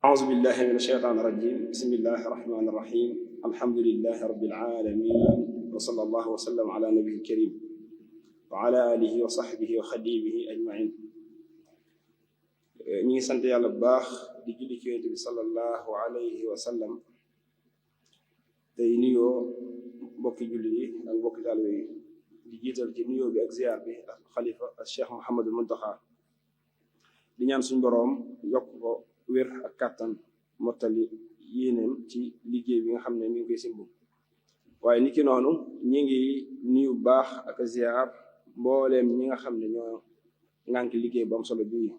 أعوذ بالله من الشيطان الرجيم بسم الله الرحمن الرحيم الحمد لله رب العالمين وصلى الله وسلم على نبيه الكريم وعلى آله وصحبه وخديمه أجمعين. ñi ngi sant yàlla bu baax di julli ci Yonent bi sallallahu alayhi wa sallam tey nuyoo mbokki julli yi ak mbokki taalibe yi di jiital ci nuyoo bi ak ziyaar bi ak xalifa ak Cheikh Mouhamadul Muntaxa di ñaan suñu boroom yokk ko wér ak kàttan mottali yéeneem ci liggéey bi nga xam ne mi ngi koy simbu waaye niki noonu ñi ngi nuyu baax ak ziyaar mbooleem ñi nga xam ne ñoo ngànk liggéey bu am solo bi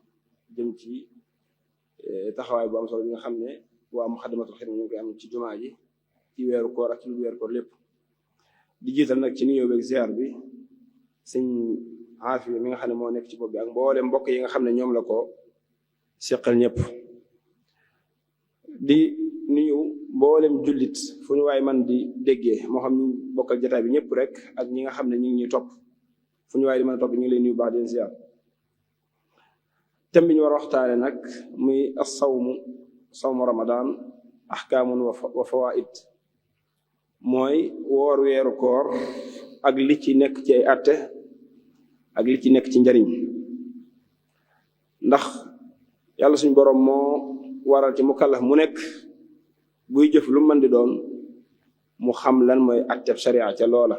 jëm ci taxawaay bu am solo bi nga xam ne waa Muxaddamatul Xidma ñu ngi koy am ci jumaa ji ci weeru koor ak ci lu weeru koor lépp di jiital nag ci nuyoo beeg ziar bi sëñ Aafiya mi nga xam ne moo nekk ci bopp bi ak mboolem mbokk yi nga xam ne ñoom la ko seqal ñëpp di nuyu mboolem jullit fu ñu waay man di déggee moo xam ñu bokkal jotaay bi ñëpp rek ak ñi nga xam ne ñu ngi ñuy topp fu ñu waay di mën a topp ñu ngi lay nuyu baax di leen ziar. thème bi ñu war a waxtaane nag muy sawmu ramadan ahkaamun wa fawaid mooy woor weeru koor ak li ci nekk ci ay àtte ak li ci nekk ci njariñ ndax yàlla suñu boroom moo waral ci mukallaf mu nekk buy jëf lu mën di doon mu xam lan mooy àtteb sharia ca loola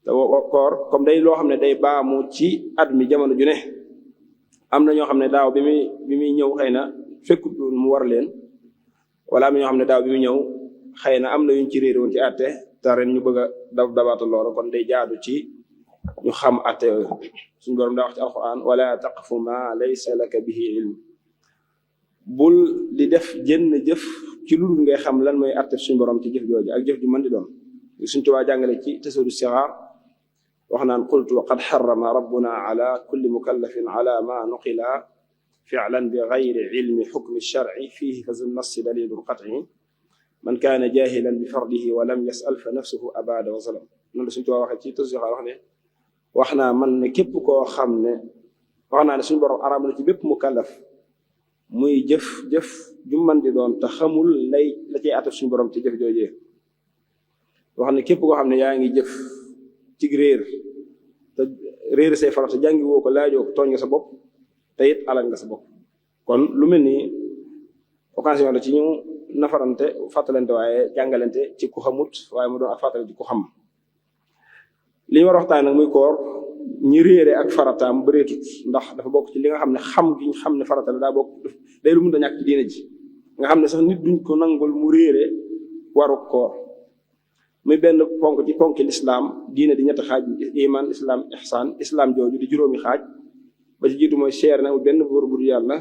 te koor comme day loo xam ne day baamu ci at mi jamono ju ne am na ñoo xam ne daaw bi muy ñëw xëy na fekkut mu war leen wala am na ñoo xam ne daaw bi muy ñëw xëy na am na yuñ ci réere woon ci àtte te ren ñu bëgg a dabaata loola kon day jaadu ci ñu xam àtte yooyu suñu borom daa wax ci alquran wala taqfu ma laysa laka bihi ilm bul di def jënn jëf ci lu dul ngay xam lan mooy àtte suñu borom ci jëf jooju ak jëf ju mën di doon suñ tubaa jàngale ci tasawudu sixaar wax naan qultu qad xarama rabbuna ala kulli mukallafin ala ma nuqila fi'lan bi gayri ilmi xukmi sharci fihi fa zu nassi dalilun qat'i man kaana jahilan bi fardihi wa lam yas'al fa nafsuhu abada wa zalam noonu la suñu tubaa waxee ci tasawudu sixaar wax ne wax naa man ne képp koo xam ne wax naa ne suñu borom araam na ci bépp mukallaf muy jëf ju mën di doon te xamul la cay àtte suñu borom ci jëf joojee wax ne képp koo xam ne yaa ngi jëf ci réer te réer say farata jàngi woo ko laajoo ko tooñ nga sa bopp te it alal nga sa bopp kon lu mel ni occasion la ci ñu nafarante fàttalante waaye jàngalante ci ku xamut waaye mu doon ak fàttalante ci ku xam li ñu war a waxtaan nag muy koor ñi réere ak farataam bëreetut ndax dafa bokk ci li nga xam ne xam gi ñu xam ne farata la daa bokk day lu mun a ñàkk ci diina ji nga xam ne sax nit duñ ko nangul mu réere waru koor muy benn ponk ci ponki lislaam diine di ñetti xaaj iman islam ihsan islam jooju di juróomi xaaj ba ci jiitu mooy seer na benn buur bu dul yàlla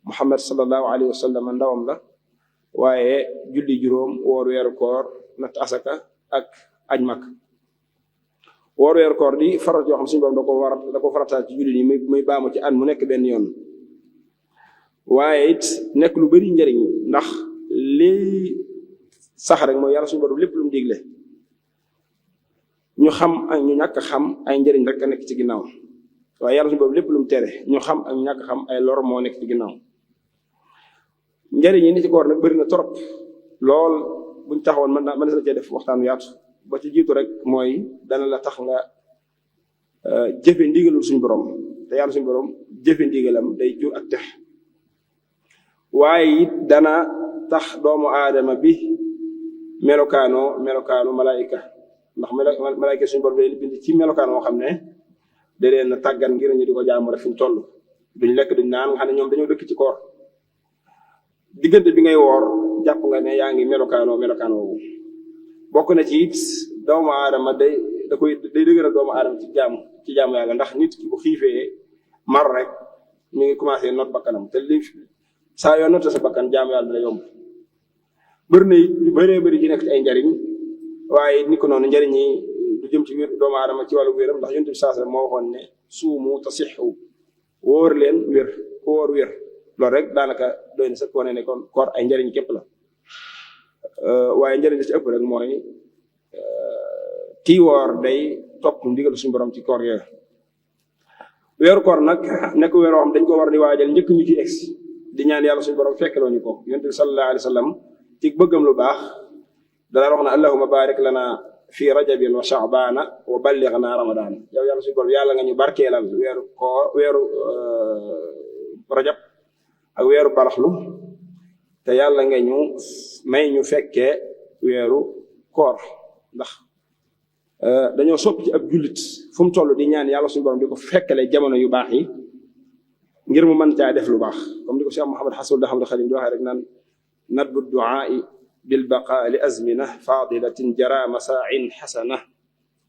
muhammad sallallahu alayhi wa sallam ndawam la waaye julli juróom woor weeru koor natt asaka ak aj mag woor weeru koor di farat yoo xam suñu borom da ko farataal ci julli yi muy baamu ci at mu nekk benn yoon waaye it nekk lu bari njëriñ ndax lii sax rek mooy yàlla suñu borom lépp lu mu digle ñu xam ak ñu ñàkk xam ay njëriñ rek a nekk ci ginnaaw waaye yàlla suñu borom lépp lu mu tere ñu xam ak ñu ñàkk xam ay lor moo nekk ci ginnaaw njëriñ yi ni ci koor nag bëri na trop lool buñ taxawoon mën na cee def waxtaan yaatu ba ci jiitu rek mooy dana la tax nga jëfe ndigalul suñu borom te yàlla suñu borom jëfe ndigalam day jur ak tex waaye it dana tax doomu aadama bi melokaanu malaayika ndax malaayika suñu borom day bind ci melokaan moo xam ne da leen tàggat ngir ñu di ko jaamu rek fi ñu toll duñ lekk duñ naan nga xam ne ñoom dañoo dëkk ci koor diggante bi ngay woor jàpp nga ne yaa ngi melokaan woowu bokk na ci it doomu aadama day dëgëral doomu aadama ci jaamu yàlla ndax nit ki bu xiifee mar rek mi ngi commencé not bakkanam te li saa yoo noté sa bakkan jaamu yàlla dina yomb bëri na it lu bëree bëri ci nekk ci ay njariñ waaye ni ko noonu njariñ yi du jëm ci wér doomu aadama ci wàllu wéram ndax yonent bi sallallahu alayhi wasallam moo waxoon ne suumu tasixu wóor leen wér ku wóor wér loolu rek daanaka doy na sax wane ne kon koor ay njariñ képp la waaye njariñ la ci ëpp rek mooy kii woor day topp ndigal suñu borom ci koor yooyu weeru koor nag nekk weeroo xam dañ ko war di waajal njëkk ñu ci egsi di ñaan yàlla suñu borom fekkeloo ñu ko. Yonent bi sallallahu alayhi wa sallam ci bëggam lu baax dana wax na allahumma barik lana fi rajabin wa sha'bana wa ballighna ramadana. yow yàlla suñu borom yàlla nga ñu barkeelal weeru rajab ak weeru baraxlu te yàlla nga ñu may ñu fekkee weeru koor. ndax dañoo sopp ci ab jullit fu mu toll di ñaan yàlla suñu borom di ko fekkale jamono yu baax yi ngir mu mën caa def lu baax, comme di ko Cheikh Mouhamed Hassan Ahmad Khadim di waxee rek naan nadbu du'aa'i bil baqaa li azmina faadilatin jara masaa'in xasana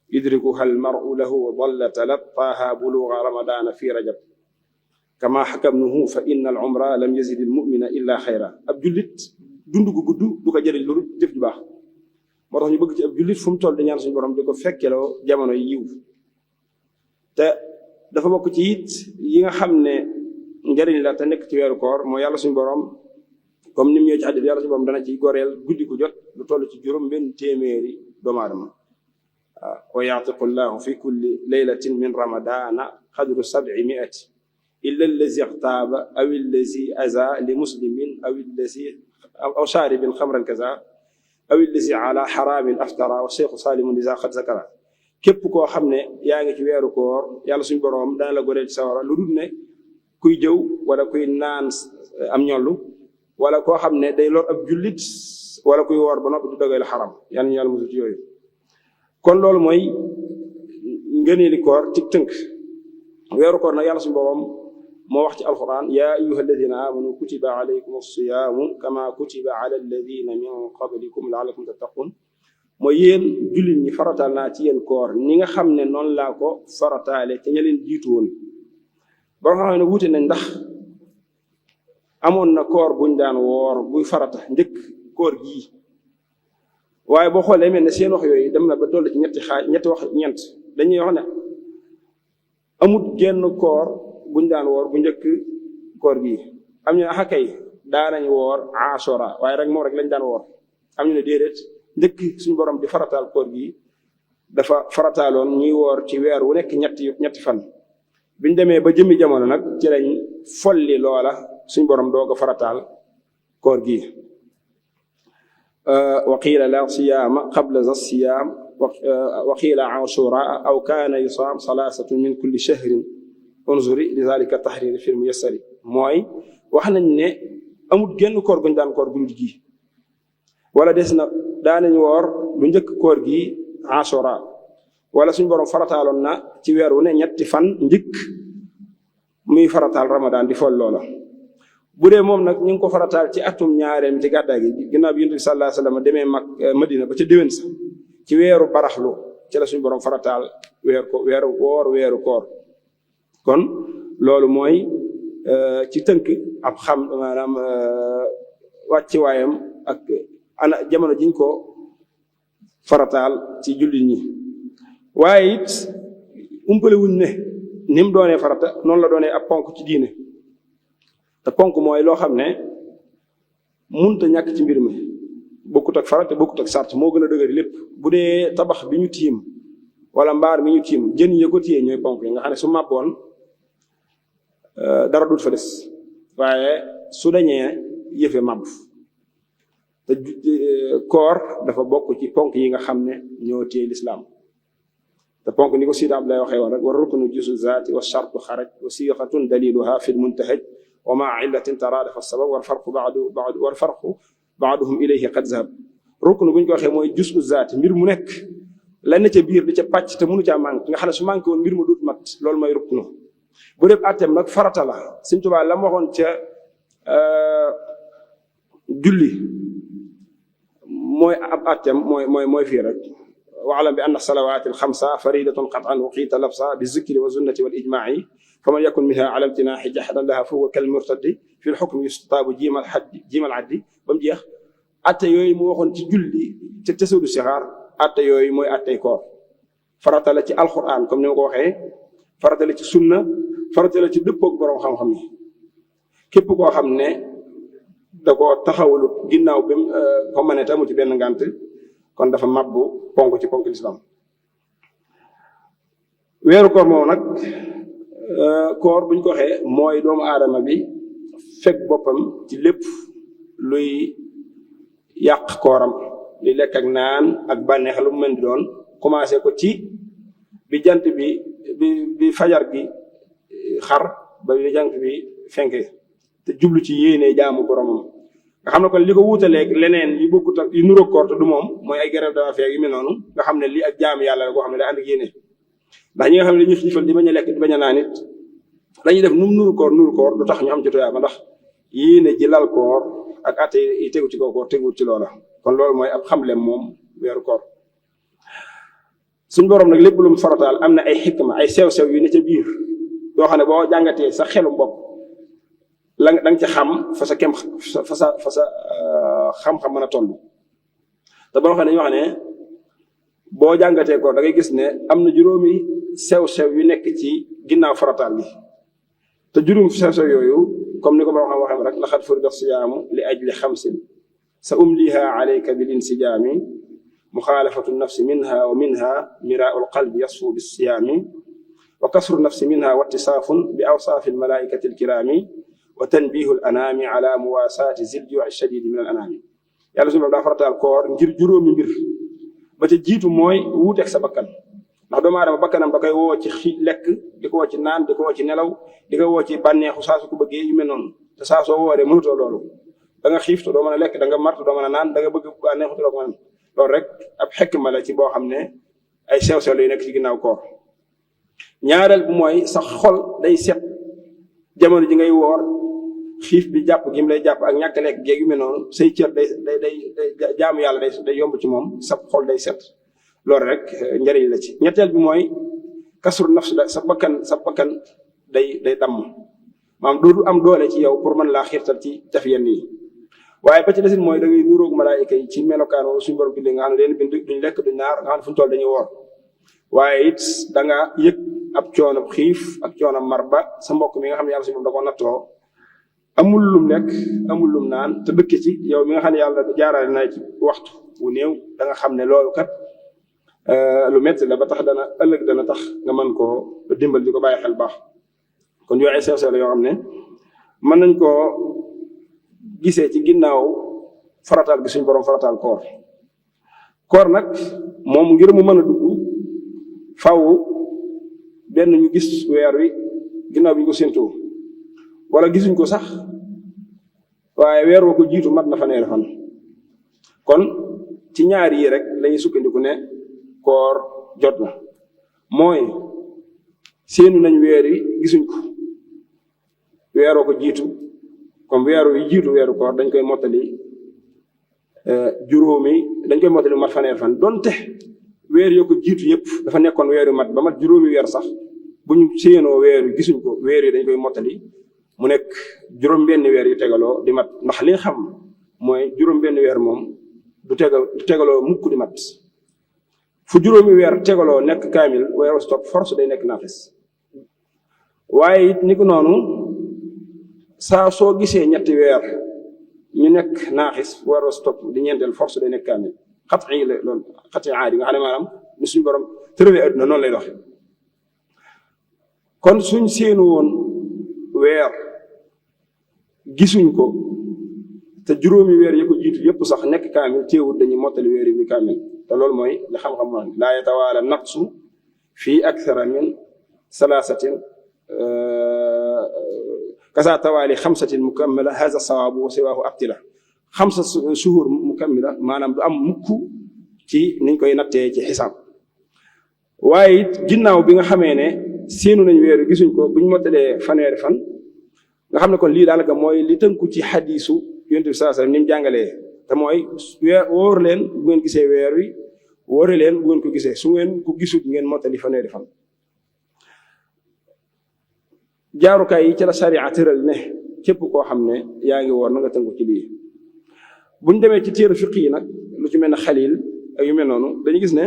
yudrikuha al mar'u lahu dalla talattaaha buluga ramadana fi rajab kama xakamnuhu fa inna al umra lam yazid al mu'mina illa xayra. ab jullit dund gu gudd du ko jëriñ lu jëf ju baax, moo tax ñu bëgg ci ab jullit fu mu toll di ñaan suñu borom di ko fekkeloo jamono yi yiw. te dafa bokk ci it yi nga xam ne njëriñ la te nekk ci weeru koor mooy yàlla suñu borom comme ni mu ñëwee ci xadis yàlla suñu borom dana ci goreel guddi gu jot lu toll ci juróom benn téeméeri doomu aadama. wa yaatiqu llahu fi kulli laylatin min ramadana qadru 700 illa allazi ixtaaba aw allazi aza li muslimin aw shaaribin xamran kaza aw allazi ala xaraamin aftara wa cheikhu salimun isa xad zakara. képp koo xam ne yaa ngi ci weeru koor yàlla suñu borom dana la goreel ci sawara lu dul ne kuy jëw wala kuy naan am ñollu wala koo xam ne day lor ab jullit wala kuy woor ba noppi du dogal xaram. yàlla ñu yàlla musul ci yooyu. kon loolu mooy ngëneeli koor ci tënk. weeru koor nag yàlla suñu borom moo wax ci alquran yaa ayyuha alladina amanu kutiba alaykum as-siyaamu kama kutiba ala alladina min qablikum laallakum tattaqun. mooy yéen jullit ñi farataal naa ci yéen koor ni nga xam ne noonu laa ko farataale te ña leen jiitu woon. ba nga xam ne wuute nañ ndax amoon na koor buñ daan woor buy farata njëkk koor gii, waaye boo xoolee mel ne seen wax yooyu dem na ba toll ci ñetti wax ñeent. dañuy wax ne amut genn koor buñ daan woor bu njëkk koor gii. am ñu ne axakay daanañ woor Ashura waaye rek moom rek lañ daan woor. am ñu ne déedéet njëkk suñu borom di farataal koor gii dafa farataaloon ñuy woor ci weer wu nekk ñetti fan. biñ demee ba jëmmi jamono nag ci lañ folli loola suñu borom doog a farataal koor gii. wa qiila la siyaama qabla za siyaam wa qiila Ashura aw kaana yusaam salaasatun min kulli shahrin unzuri li zalika tahrir fi muyassari. mooy wax nañ ne amul genn koor guñ daan koor guñ gi wala des na daanañ woor lu njëkk koor gi Ashura wala suñu borom farataaloon na ci weer wu ne ñetti fan njëkk muy farataal Ramadan di fol loola. bu dee moom nag ñu ngi ko farataal ci atum ñaareem ci gàddaay gi ginnaaw bi Yonent bi sallallahu alayhi wa sallam demee Madina ba ca déwén sa ci weeru baraxlu ci la suñu borom farataal weeru koor. kon loolu mooy ci tënk ab xam maanaam wàcci waayam ak ana jamono jiñ ko farataal ci jullit ñi. waaye it umpale wuñ ne ni mu doonee farata noonu la doonee ab ponk ci diine. te ponk mooy loo xam ne munta ñàkk ci mbir mi bokkut ak farata bokkut ak sart moo gën a dëgëri lépp. bu dee tabax bi ñu tiim wala mbaar mi ñu tiim jën yi ko téye ñooy ponk yi nga xam ne su màbboon dara dut fa des waaye su dañee yëfe màbb. te koor dafa bokk ci ponk yi nga xam ne ñoo téye lislaam. te ponk ni ko Sidi Abdoulaye waxee woon rek wa ruknu juzu zaati wa shartu xaraj wa siixatun daliluha fi lmuntahaj wa maa illatin taraadafa sabab wal farqu baaduhum ilayhi qad zahab. ruknu bu ñu ko waxee mooy juzu zaati mbir mu nekk lan ca biir di ca pàcc te mënu caa manqué nga xam ne su manqué woon mbir mu dut mat loolu mooy ruknu. bu dee àtteem nag farata la Sëñ Tuubaa la mu waxoon ca julli mooy ab àtteem mooy fii rek. waalam bi anna salawaati alxamsa faridatun qat'an uqiita labsa bi zikri wa sunnati wal ijmaa'i faman yakun minha ala imtinaahi jahadan laha fa huwa kal murtaddi fi lxukmi yustaabu jiimal addi ba mu jeex. atte yooyu mu waxoon ci julli ca tasawudu sixaar atte yooyu mooy attey koor. farata la ci alquran comme ni ma ko waxee farata la ci sunna farata la ci dëppoog borom xam-xam yi. képp koo xam ne da koo taxawalut ginnaaw bi ko mënee tamu ci benn ngànt kon dafa mabbu ponk ci ponk lislaam. weeru koor moom nag koor buñ ko waxee mooy doomu aadama bi fekk boppam ci lépp luy yàq kooram li lekk ak naan ak bànneex lu mu mën di doon commencé ko ci bi jant bi fajar gi xar ba bi jant bi fenke te jublu ci yéene jaamu boromam nga xam ne kon li ko wuutaleeg leneen yi bokkut ak yu nuróo koor te du moom mooy ay grève de la faim yu mel noonu nga xam ne lii ak jaamu yàlla la boo xam ne day ànd ak yéene ndax ñi nga xam ne dañuy xiifal di bañ a lekk di bañ a naan it lañuy def nu mu nuru koor du tax ñu am ci tuyaaba ndax yéene ji lal koor ak atte yi tegu ci kaw koor teguwul ci loola kon loolu mooy ab xamlem moom weeru koor suñ borom nag lépp lu mu farataal am na ay xikma ay sew-sew yu ne ca biir yoo xam ne boo jàngatee sa xelu bopp la da nga ci xam fa sa kem fa sa xam-xam mën a toll te boo xam ne dañuy wax ne boo jàngatee koor da ngay gis ne am na juróomi sew-sew yu nekk ci ginnaaw farataal bi te juróom sew-sew yooyu comme ni ko borom xam waxee rek laqad furida siyaamu li ajli xamsin sa umliha alayka bil insijaami muxaalafatu nafsi minha wa minha miraau alqalbi yasfu bisiyaami wa kasru nafsi minha wa ittisaafun bi awsaafi almalaikati alkiraami wa tanbihu alanaami ala muwaasaati zil juuci shadidi min alanaami yàlla suñu daa farataal koor ngir juróomi mbir ba ca jiitu mooy wuuteeg sa bakkan ndax doomu aadama bakkanam da koy woo ci lekk di ko woo ci naan di ko woo ci nelaw di ko woo ci bànneexu saa su ko bëggee yu mel noonu te saa soo wooree mënutoo loolu da nga xiif te doo mën a lekk da nga mar te doo mën a naan da nga bëgg bànneexu te doo ko mën loolu rek ab xekma la ci boo xam ne ay sew-sew yu nekk ci ginnaaw koor ñaareel bu mooy sa xol day set jamono ji ngay woor xiif bi jàpp gi mu lay jàpp ak ñàkk lekk géeg yu mel noonu say cër day jaamu yàlla day yomb ci moom sa xol day set loolu rek njëriñ la ci ñetteel bi mooy kasru nafs sa bakkan day damm maanaam dootu am doole ci yow pour mën laa xiirtal ci def yenn yi waaye ba ci desit mooy da ngay nuróog malaayika yi ci melokaan woo suñu borom bi nga xam ne leen bind duñ lekk duñ naar nga xam ne fu ñu toll dañuy woor waaye it da nga yëg ab coono xiif ak coono mar ba sa mbokk mi nga xam ne yàlla suñu borom da ko nattoo amul lum lekk amul lum naan te dëkk ci yow mi nga xam ne yàlla jaarale na ci waxtu wu néew da nga xam ne loolu kat lu métti la ba tax ëllëg dana tax nga mën koo dimbal di ko bàyyi xel baax kon yooyu ay sew-sew la yoo xam ne mën nañ koo gisee ci ginnaaw farataal gi suñu borom farataal koor nag moom ngir mu mën a dugg faw benn ñu gis weer wi ginnaaw bi ñu ko séentoo wala gisuñ ko sax waaye weer wa ko jiitu mat na fanweeri fan kon ci ñaar yi rek lañuy sukkandiku ne koor jot na mooy séenu nañ weer wi gisuñ ko weeroo ko jiitu comme weeru wi jiitu weeru koor dañ koy mottali dañ koy mottali mat fanweeri fan donte weer yoo ko jiitu yëpp dafa nekkoon weer yu mat ba mat juróomi weer sax bu ñu séenoo weer wi gisuñ ko weer yi dañ koy mottali mu nekk juróom-benn weer yu tegaloo di mat ndax li nga xam mooy juróom-benn weer moom du tegaloo mukk di mat fu juróomi weer tegaloo nekk kaamil weeru stop force day nekk naafis waaye it ni ko noonu saa soo gisee ñetti weer ñu nekk naaxis weeru stop di ñeenteel force day nekk kaamil xat yi la loolu xat yi aadi nga xam ne maanaam ni suñu borom tërëwee adduna noonu lay doxe kon suñ seenu woon weer gisuñ ko te juróomi weer yi ko jiitu yëpp sax nekk kaamil teewul dañuy mottali weer yi muy kaamil te loolu mooy li xam-xam moo laa yatawaala naqsu fii akthara min salaasatin kasa tawaali xamsatin mukammila haza sawaabu wa siwaahu abtila xamsa suhur mukammila maanaam du am mukk ci niñ koy nattee ci xisaab waaye it ginnaaw bi nga xamee ne séenu nañ weer gisuñ ko buñ mottalee fanweeri fan nga xam ne kon lii daanaka mooy li tënku ci xadiisu yonent bi sallallahu alayhi wasallam ni mu jàngalee te mooy wóor leen bu ngeen gisee weer wi wóore leen bu ngeen ko gisee su ngeen ko gisut ngeen mottali fanweeri fan jaarukaay yi ci la sariya tëral ne képp koo xam ne yaa ngi woor na nga tënku ci lii buñ demee ci téere fiq yi nag lu ci mel ne xalil ak yu mel noonu dañuy gis ne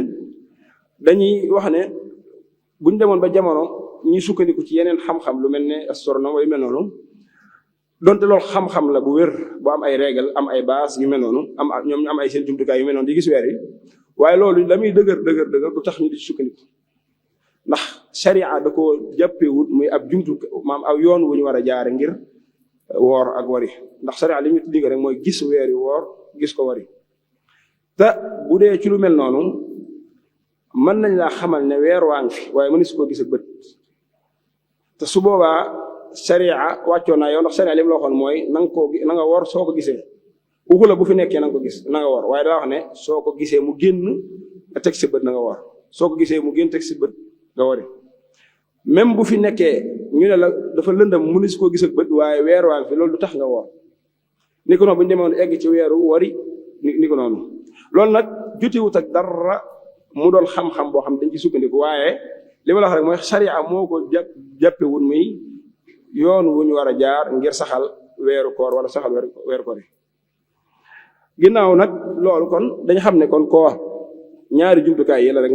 dañuy wax ne buñ demoon ba jamono ñuy sukkandiku ci yeneen xam-xam lu mel ne astronome wa yu mel noonu donte loolu xam-xam la bu wér bu am ay règle am ay base yu mel noonu ñoom ñu am ay seen jumtukaay yu mel noonu di gis weer yi waaye loolu la muy dëgër du tax ñu di sukkandiku ndax sharia da ko jàppewut muy ab jumtu maam aw yoon wu ñu war a jaare ngir woor ak wari ndax sariya li ñu digg rek mooy gis weer yi woor gis ko wari te bu dee ci lu mel noonu mën nañ laa xamal ne weer waa ngi fi waaye mënees koo gis ak bët te su boobaa sariya wàccoon naa yow ndax sariya li mu la waxoon mooy na nga woor soo ko gisee waxu la bu fi nekkee na nga ko gis na nga woor waaye daa wax ne soo ko gisee mu génn nga teg si bët na nga woor soo ko gisee mu génn teg si bët nga wari même bu fi nekkee ñu ne la dafa lëndam mënees koo gis ak bët waaye weer waa ngi fi loolu du tax nga woor ni ko noonu bu ñu demoon egg ci weeru wari ni ko noonu loolu nag jotiwut ak dara mu doon xam-xam boo xam dañ ci sukkandiku waaye li ma la wax rek mooy sariya moo ko jàppewul muy yoon wu ñu war a jaar ngir saxal weeru koor wala saxal weeru koor yi ginnaaw nag loolu kon dañ xam ne kon koor ñaari jumtukaay yi la rek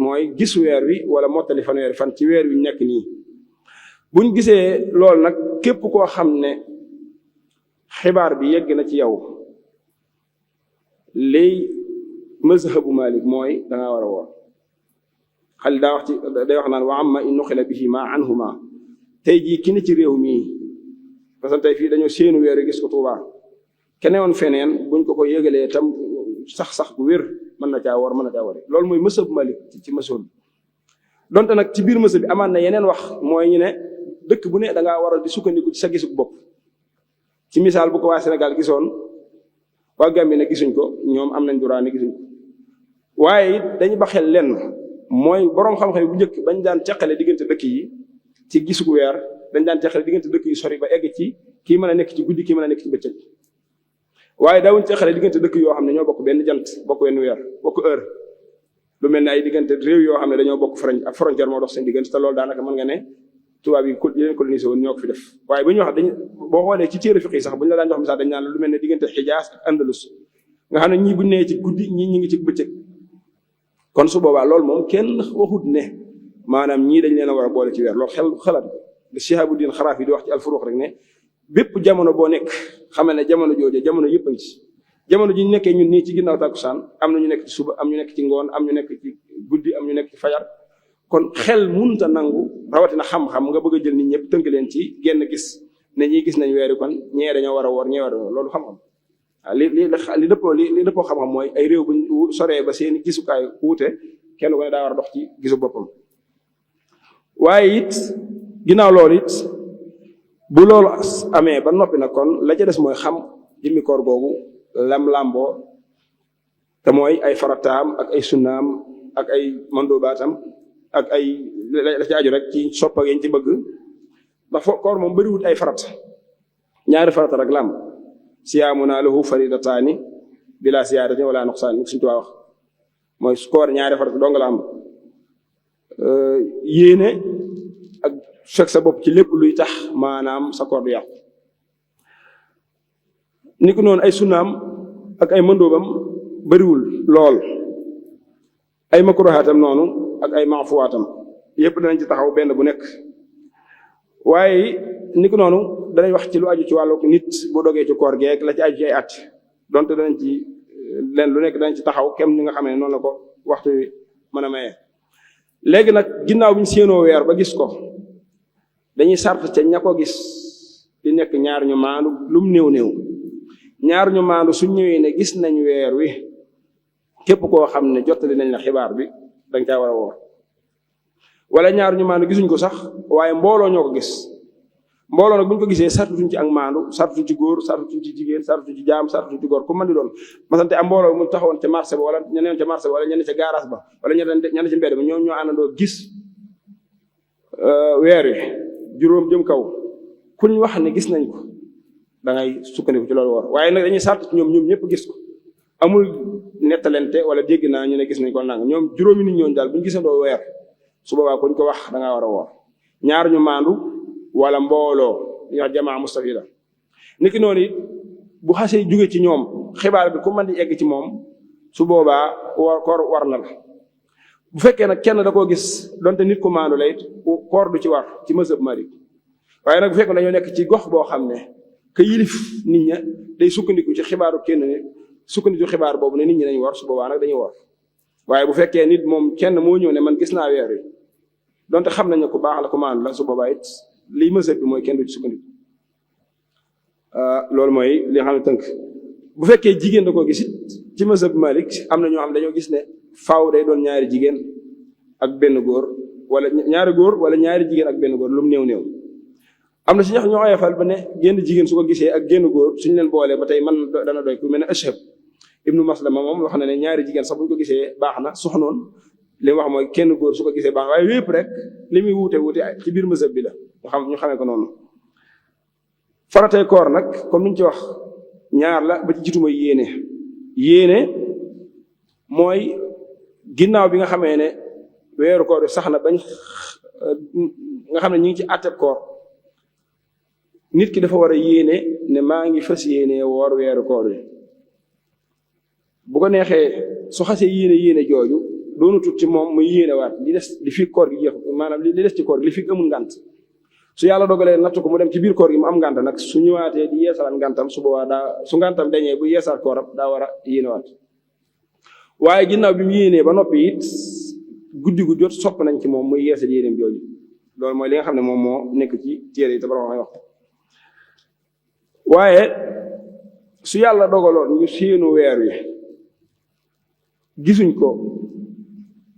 mooy gis weer wi wala mottali fanweeri fan ci weer wi nekk nii buñ gisee loolu nag képp koo xam ne xibaar bi yegg na ci yow léy mazhabu Malik mooy dangaa war a woor xali daa wax ci day wax naan wa amma in nuxila bihi ma anhuma tey jii ki ne ci réew mii parce que tey fii dañoo séenu weer wi gis ko Tuubaa kenewoon feneen buñ ko yëgalee tam sax gu wér mën na caa woor mën na caa wari loolu mooy mazhabu Malik ci mazhab bi donte nag ci biir mazhab bi amaan na yeneen wax mooy ñu ne dëkk bu ne da ngaa war a di sukkandiku ci sa gisug bopp ci misaal bu ko waa Sénégal gisoon waa Gambie ne gisuñ ko ñoom am nañ droit ne gisuñ ko waaye it dañu ba xel lenn mooy boroom xam-xam bu njëkk bañ daan teqale diggante dëkk yi ci gisug weer dañ daan teqale diggante dëkk yi sori ba egg ci kii mën a nekk ci guddi kii mën a nekk ci bëccëg waaye daawuñ teqale diggante dëkk yoo xam ne ñoo bokk benn jant bokk wenn weer bokk heure lu mel ne ay diggante réew yoo xam ne dañoo bokk ak frontière moo dox seen diggante te loolu daanaka mën nga ne tubaab yi leen colonisé woon ñoo ko fi def waaye bu ñu wax boo xoolee ci téere fiqh yi sax bu ñu la daan jox misaal dañ naan lu mel ne diggante Xijaas ak Andalus nga xam ne ñii bu nee ci guddi ñii ñi ngi ci bëccëg kon su boobaa loolu moom kenn waxut ne maanaam ñii dañ leen a war a boole ci weer loolu xalaat li Shihabuddin Xaraafi di wax ci Al-Furuq rek ne bépp jamono boo nekk xamal ne jamono jooje jamono yëpp a ngi ci jamono ji ñu nekkee ñun nii ci ginnaaw tàkkusaan am na ñu nekk ci suba am ñu nekk ci ngoon am ñu nekk ci guddi am ñu nekk ci fajar kon xel munta nangu rawatina xam-xam nga bëgg a jël nit ñëpp tënk leen ci genn gis ne ñii gis nañ weeri kon ñee dañoo war a woor ñee war a woor loolu xam-xam waaw li dëppoo xam-xam mooy ay réew buñ soree ba seeni gisukaay wuute kenn ko ne daa war a dox ci gisu boppam waaye it ginnaaw loolu it bu loolu amee ba noppi nag kon la ca des mooy xam jëmmi koor googu lamboo te mooy ay farataam ak ay sunnaam ak ay mandobaatam ak ay la ci aju rek ci soppa yeñ ci bëgg ndax koor moom bëriwut ay farat ñaari farata rek lam siyaamunaa lahu faridataani bila siyaadatin wala nuqsaan ni suñu tuwaa wax mooy koor ñaari farata dong la am yéene ak fekk sa bopp ci lépp luy tax maanaam sa koor du yàqu ni ko noonu ay sunnaam ak ay mëndoobam bëriwul lool ay makruhaatam noonu ak ay maafuwaatam yépp danañ ci taxaw benn bu nekk waaye ni ko noonu danañ wax ci lu aju ci wàllu nit bu dogee ci koor geek la ci aju ci ay at donte danañ ci leen lu nekk danañ ci taxaw kem ni nga xam ne noonu la ko waxtu wi mën a maye. léegi nag ginnaaw bi ñu séenoo weer ba gis ko dañuy sart ca ña ko gis di nekk ñaar ñu maandu lum néew ñaar ñu maandu suñ ñëwee ne gis nañ weer wi képp koo xam ne jottali nañ la xibaar bi dañ caa war a woor wala ñaar ñu maandu gisuñ ko sax waaye mbooloo ñoo ko gis mbooloo nag bu ñu ko gisee sartuñ ci ak maandu sartuñ ci góor sartuñ ci jigéen sartuñ ci jaam sartuñ ci góor ku mën di doon masante am mbooloo mu taxawoon ca marché ba wala ñeneen ca marché ba wala ñeneen ca garage ba wala ñeneen ci mbedd ba ñoo àndandoo gis weer wi juróom jëm kaw kuñ wax ne gis nañ ko da ngay sukkandiku ci loolu woor waaye nag dañuy sart ci ñoom ñëpp gis ko amul nettalente wala dégg naa ñu ne gis nañ ko nang ñoom juróomi nit ñooñu daal bu ñu gisandoo weer su boobaa kuñ ko wax da ngaa war a woor ñaar ñu maandu wala mbooloo ñu wax jamaa mustafida niki noonu it bu xasee jóge ci ñoom xibaar bi ku mën di egg ci moom su boobaa koor war na la bu fekkee nag kenn da koo gis donte nit ku maandu la it koor du ci war ci mazhab Malik waaye nag bu fekkee dañoo nekk ci gox boo xam ne ka yilif nit ña day sukkandiku ci xibaaru kenn ne sukkandiku xibaar boobu ne nit ñi dañu war su boobaa nag dañuy war waaye bu fekkee nit moom kenn moo ñëw ne man gis naa weer wi donte xam nañ ne ku baax la ku maandu la su boobaa it lii mazhab bi mooy kenn du ci sukkandiku loolu mooy li nga xam ne tënk. bu fekkee jigéen da ko gis it ci mazhab Malik am na ñoo xam dañoo gis ne faaw day doon ñaari jigéen ak benn góor wala ñaari góor wala ñaari jigéen ak benn góor lu mu néew am na si ñax ñoo oyofal ba ne génn jigéen su ko gisee ak génn góor suñu leen boolee ba tey man dana doy ku mel ne Ashhab ibnu Maslama moom wax na ne ñaari jigéen sax bu ñu ko gisee baax na soxnoon li mu wax mooy kenn góor su ko gisee baax na waaye wépp rek li muy wuute ci biir mazhab bi la ñu xamee ko noonu. faratay koor nag comme ni ñu ci wax ñaar la ba ci jiitu mooy yéene mooy ginnaaw bi nga xamee ne weeru koor bi sax na bañ nga xam ne ñu ngi ci àtteb koor nit ki dafa war a yéene ne maa ngi fas yéene woor weeru koor bi bu ko neexee su xasee yéene jooju doonu tut ci moom muy yéene waat li des li fi koor gi jeex maanaam li des ci koor gi li fi amul ngànt su yàlla dogalee natt ko mu dem ci biir koor gi mu am ngànt nag su ñëwaatee di yeesalaat ngàntam su boobaa su ngàntam dañee bu yeesalaat kooram daa war a yéenewaat waaye ginnaaw bi mu yéenee ba noppi it guddi gu jot sopp nañ ci moom muy yeesal yéeneem jooju loolu mooy li nga xam ne moom moo nekk ci téere yi te borom wax waaye su yàlla dogaloon ñu séenu weer wi gisuñ ko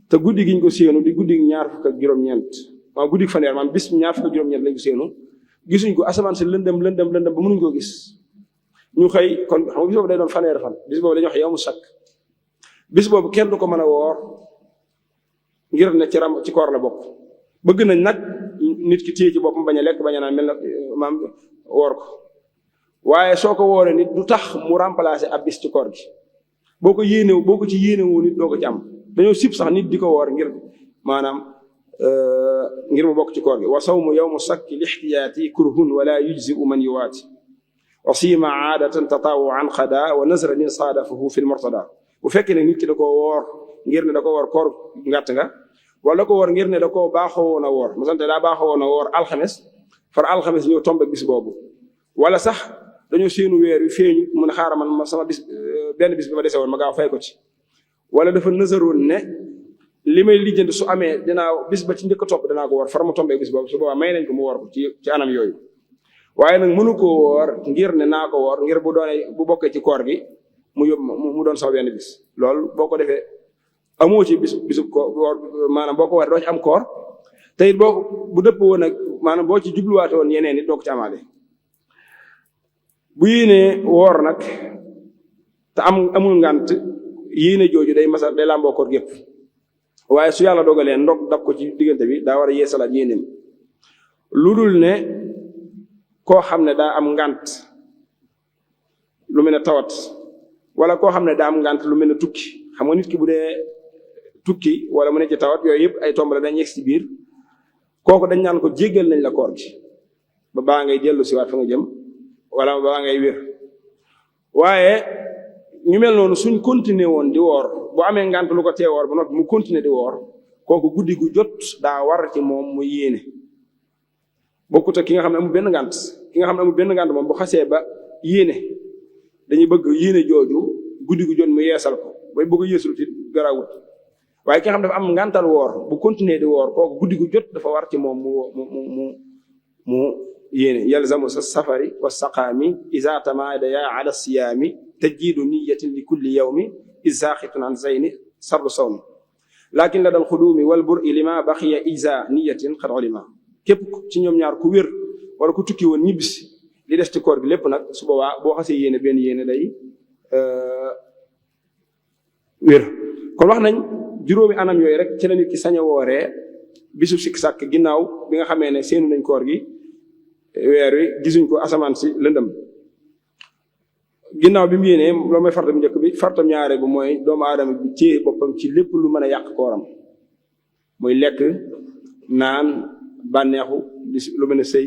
te guddi giñ ko séenu di guddi ñaar fukk ak juróom-ñeent waaw guddi fanweer maanaam bis ñaar fukk ak juróom-ñeent lañ ko séenu gisuñ ko asamaan si lëndëm ba mënuñ koo gis ñu xëy kon xam nga bis boobu day doon fanweer fan bis boobu dañuy wax yawmu sakk bis boobu kenn du ko mën a woor ngir ne ci koor la bokk bëgg nañ nag nit ki téye ci boppam bañ a lekk bañ a naan mel na maam woor ko waaye soo ko wooree nit du tax mu remplacer ab bis ci koor gi boo ko ci yéenewoo nit doo ko ci am dañoo sib sax nit di ko woor ngir maanaam ngir mu bokk ci koor gi wa sawmu yawmu sakki lixtiyaati kurhun wala yujziu man yuwaati wa siima aadatan tatawuan xada wa nazranin saadafahu fi lmurtada bu fekkee ne nit ki da koo woor ngir ne da ko woor koor ngàtt nga wala da ko woor ngir ne da koo baaxoo woon a woor mu sante daa baaxoo woon a woor alxames far alxames ñëw tombe bis boobu wala sax dañoo séenu weer wi feeñu mun a xaaral man sama bis benn bis bi ma dese woon ma gaaw fay ko ci wala dafa nësaroon ne li may lijjanti su amee dinaa bis ba ci njëkk a topp dinaa ko woor far mu tombee bis boobu su boobaa may nañ ko mu woor ko ci anam yooyu waaye nag mënu koo woor ngir ne naa ko woor ngir bu bokkee ci koor gi mu yóbbu mu doon sama benn bis loolu boo ko defee amoo ci bisu koor maanaam boo ko war doo ci am koor te it bu dëpp woon ak maanaam boo ci jubluwaate woon yeneen it doo ko ci amaale bu yéenee woor nag te amul ngànt yéene jooju day làmboo koor gépp waaye su yàlla dogalee ndog dab ko ci diggante bi daa war a yeesalaat yéeneem lu dul ne koo xam ne daa am ngànt lu mel ne tawat wala koo xam ne daa am ngànt lu mel ne tukki xam nga nit ki bu dee tukki wala mu ne ci tawat yooyu yëpp ay tomb la dañ yegg ci biir kooku dañ naan ko jéggal nañ la koor gi ba baa ngay dellu si waat fa nga jëm wala baa ngay wér waaye ñu mel noonu suñ continuer woon di woor bu amee ngànt lu ko tee woor ba noppi mu continuer di woor kooku guddi gu jot daa war ci moom mu yéene bokkut ak ki nga xam ne amul benn ngànt ki nga xam ne amul benn ngànt moom bu xasee ba yéene dañuy bëgg yéene jooju guddi gu jot mu yeesal ko bay bëgg a yeesul ci garawut waaye ki nga xam ne dafa am ngàntal woor bu continuer di woor kooku guddi gu jot dafa war ci moom mu yéene yalzamu sa safari wa saqaami iza tamaadaya ala siyaami tajdiidu niyatin li kulli yawmi izaaxitun an zayni sardu sawmi lakin la dal xuduumi wal bur i lima baxiya iza niyatin xad ulima képp ci ñoom ñaar ku wér wala ku tukki woon ñibbisi li des ci koor gi lépp nag su boobaa boo xasee yéene benn yéene day wér kon wax nañ juróomi anam yooyu rek ci la nit ki sañ a wooree bisu sikk sàkk ginnaaw bi nga xamee ne seenu nañ koor gi weer wi gisuñ ko asamaan si lëndëm ginnaaw bi mu yéenee loolu mooy fartam njëkk bi fartam ñaare bu mooy doomu aadama bi téye boppam ci lépp lu mën a yàq kooram muy lekk naan bànneexu lu mel ne sëy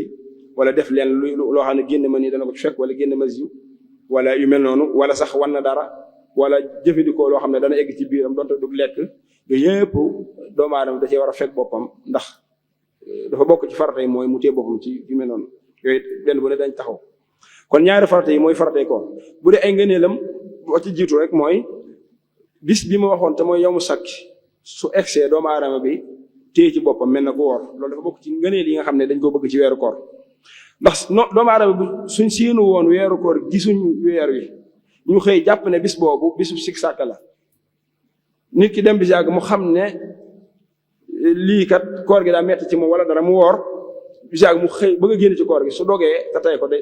wala def leen loo xam ne génn ma nii dana ko ci fekk wala génn ma ziw wala yu mel noonu wala sax wan na dara wala jëfandikoo loo xam ne dana egg ci biiram donte du lekk yooyu yëpp doomu aadama da cee war a fekk boppam ndax dafa bokk ci farata yi mooy mu téye boppam ci yu mel noonu yooyu benn bu ne dañ taxaw kon ñaari farata yi mooy faratay koor bu dee ay ngëneelam boo ci jiitu rek mooy bis bi ma waxoon te mooy yawmu sakk su egsee doomu aadama bi téye ci boppam mel na ku woor loolu dafa bokk ci ngëneel yi nga xam ne dañ koo bëgg ci weeru koor ndax doomu aadama bu suñ séenu woon weeru koor gisuñ weer wi ñu xëy jàpp ne bis boobu bisu sikk sàkk la nit ki dem bis yàgg mu xam ne lii kat koor gi daa metti ci moom wala dara mu woor bis yàgg mu xëy bëgg a génn ci koor gi su dogee te tey ko day